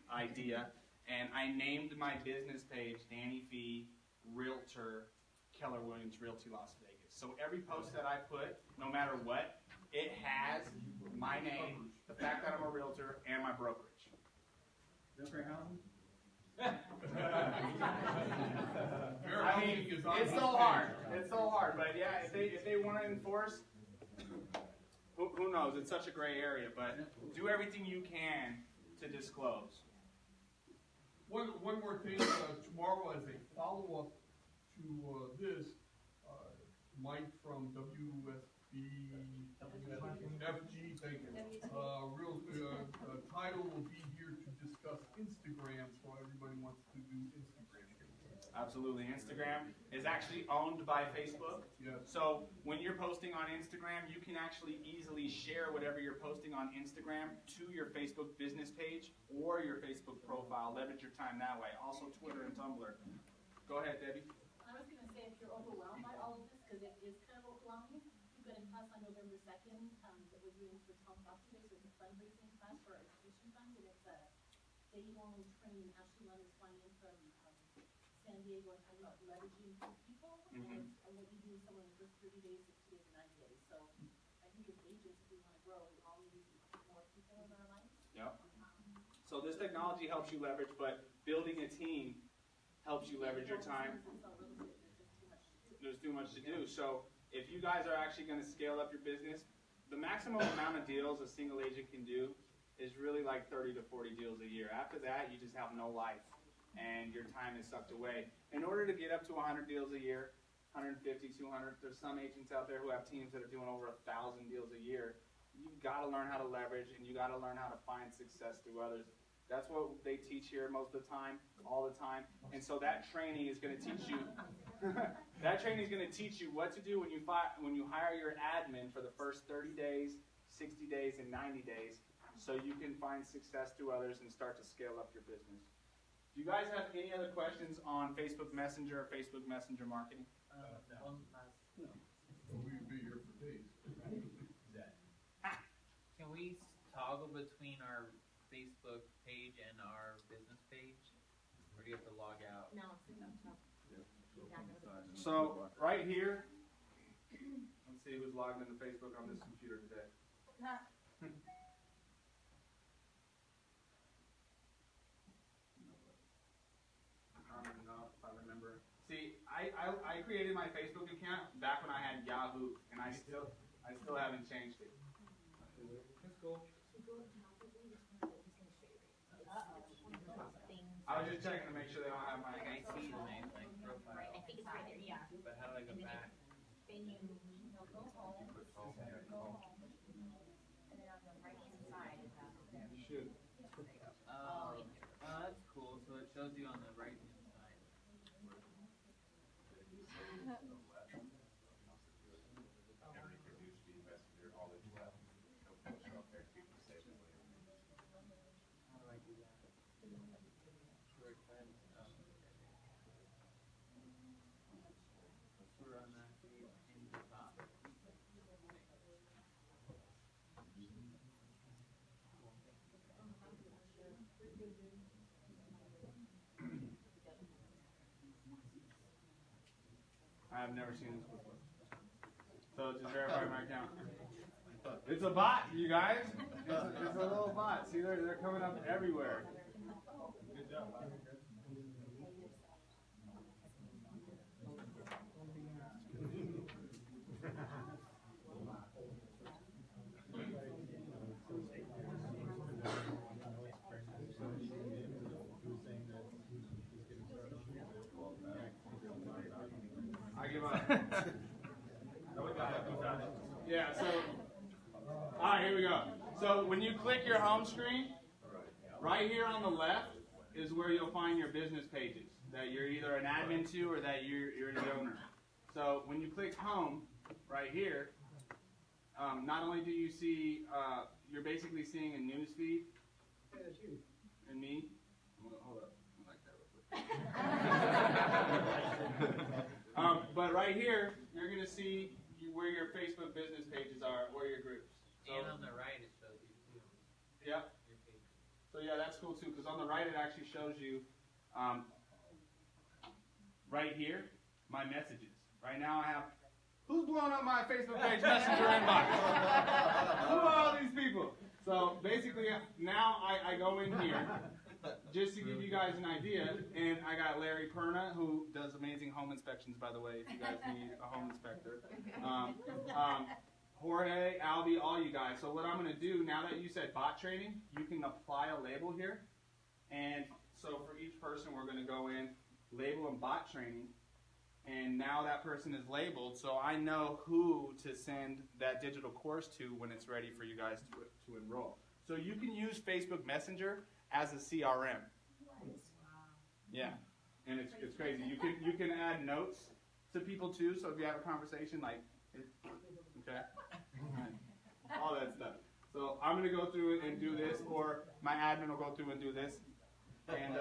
Speaker 1: idea, and I named my business page Danny Phee, Realtor, Keller Williams Realty Las Vegas. So every post that I put, no matter what, it has my name, the fact that I'm a realtor, and my brokerage. I mean, it's so hard. It's so hard. But yeah, if they want to enforce, who knows? It's such a gray area. But do everything you can to disclose.
Speaker 10: One more thing, tomorrow as a follow-up to this, Mike from FG, thank you. Title will be here to discuss Instagram, so everybody wants to do Instagram.
Speaker 1: Absolutely. Instagram is actually owned by Facebook.
Speaker 10: Yes.
Speaker 1: So when you're posting on Instagram, you can actually easily share whatever you're posting on Instagram to your Facebook business page or your Facebook profile. Leverage your time that way. Also Twitter and Tumblr. Go ahead, Debbie.
Speaker 11: I was going to say, if you're overwhelmed by all of this, because it is kind of overwhelming, we've got a class on November 2nd that we're doing for Tom Doctor Day, so it's a fundraising class for our education fund, and it's a day-long training. Ashley Lund is flying in from San Diego and talking about leveraging people, and what you do with someone in the first 30 days, 60 days, and 90 days. So I think as agents, if we want to grow, we all need more people in our lives.
Speaker 1: Yep. So this technology helps you leverage, but building a team helps you leverage your time. There's too much to do. So if you guys are actually going to scale up your business, the maximum amount of deals a single agent can do is really like 30 to 40 deals a year. After that, you just have no life, and your time is sucked away. In order to get up to 100 deals a year, 150, 200, there's some agents out there who have teams that are doing over 1,000 deals a year. You've got to learn how to leverage, and you got to learn how to find success through others. That's what they teach here most of the time, all the time. And so that training is going to teach you. That training is going to teach you what to do when you hire your admin for the first 30 days, 60 days, and 90 days, so you can find success through others and start to scale up your business. Do you guys have any other questions on Facebook Messenger or Facebook Messenger marketing?
Speaker 4: One last.
Speaker 10: We'd be here for days.
Speaker 4: Can we toggle between our Facebook page and our business page, or do you have to log out?
Speaker 3: No.
Speaker 1: So right here, let's see who's logged into Facebook on this computer today. I don't even know if I remember. See, I created my Facebook account back when I had Yahoo, and I still haven't changed it.
Speaker 4: That's cool.
Speaker 1: I was just checking to make sure they don't have my.
Speaker 4: Like I see the name, like profile.
Speaker 3: Right, I think it's right there, yeah.
Speaker 4: But how do I go back?
Speaker 3: Then you go home, and then on the right-hand side is that.
Speaker 1: Shoot.
Speaker 4: Oh, that's cool. So it shows you on the right hand side. How do I do that? Short time. We're on that page in the top.
Speaker 1: I have never seen this before. So just verify my account. It's a bot, you guys. It's a little bot. See, they're coming up everywhere. Good job. I give up. Yeah, so, all right, here we go. So when you click your home screen, right here on the left is where you'll find your business pages that you're either an admin to or that you're the owner. So when you click home, right here, not only do you see, you're basically seeing a news feed.
Speaker 8: Hey, that's you.
Speaker 1: And me. Hold up, I like that real quick. But right here, you're going to see where your Facebook business pages are, or your groups. So,
Speaker 4: And on the right, it shows you too.
Speaker 1: Yeah.
Speaker 4: Your page.
Speaker 1: So yeah, that's cool too, because on the right it actually shows you, right here, my messages. Right now I have, who's blowing up my Facebook page messenger inbox? Who are all these people? So basically, now I go in here, just to give you guys an idea, and I got Larry Perna, who does amazing home inspections, by the way, if you guys need a home inspector. Jorge, Albie, all you guys. So what I'm going to do, now that you said bot training, you can apply a label here. And so for each person, we're going to go in, label and bot training. And now that person is labeled, so I know who to send that digital course to when it's ready for you guys to enroll. So you can use Facebook Messenger as a CRM. Yeah, and it's crazy. You can add notes to people too. So if you have a conversation, like, okay, all that stuff. So I'm gonna go through it and do this, or my admin will go through and do this, and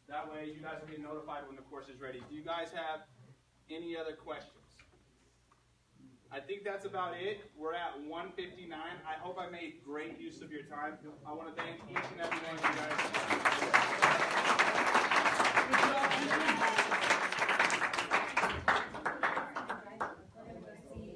Speaker 1: that way you guys will get notified when the course is ready. Do you guys have any other questions? I think that's about it. We're at 1:59. I hope I made great use of your time. I want to thank each and every one of you.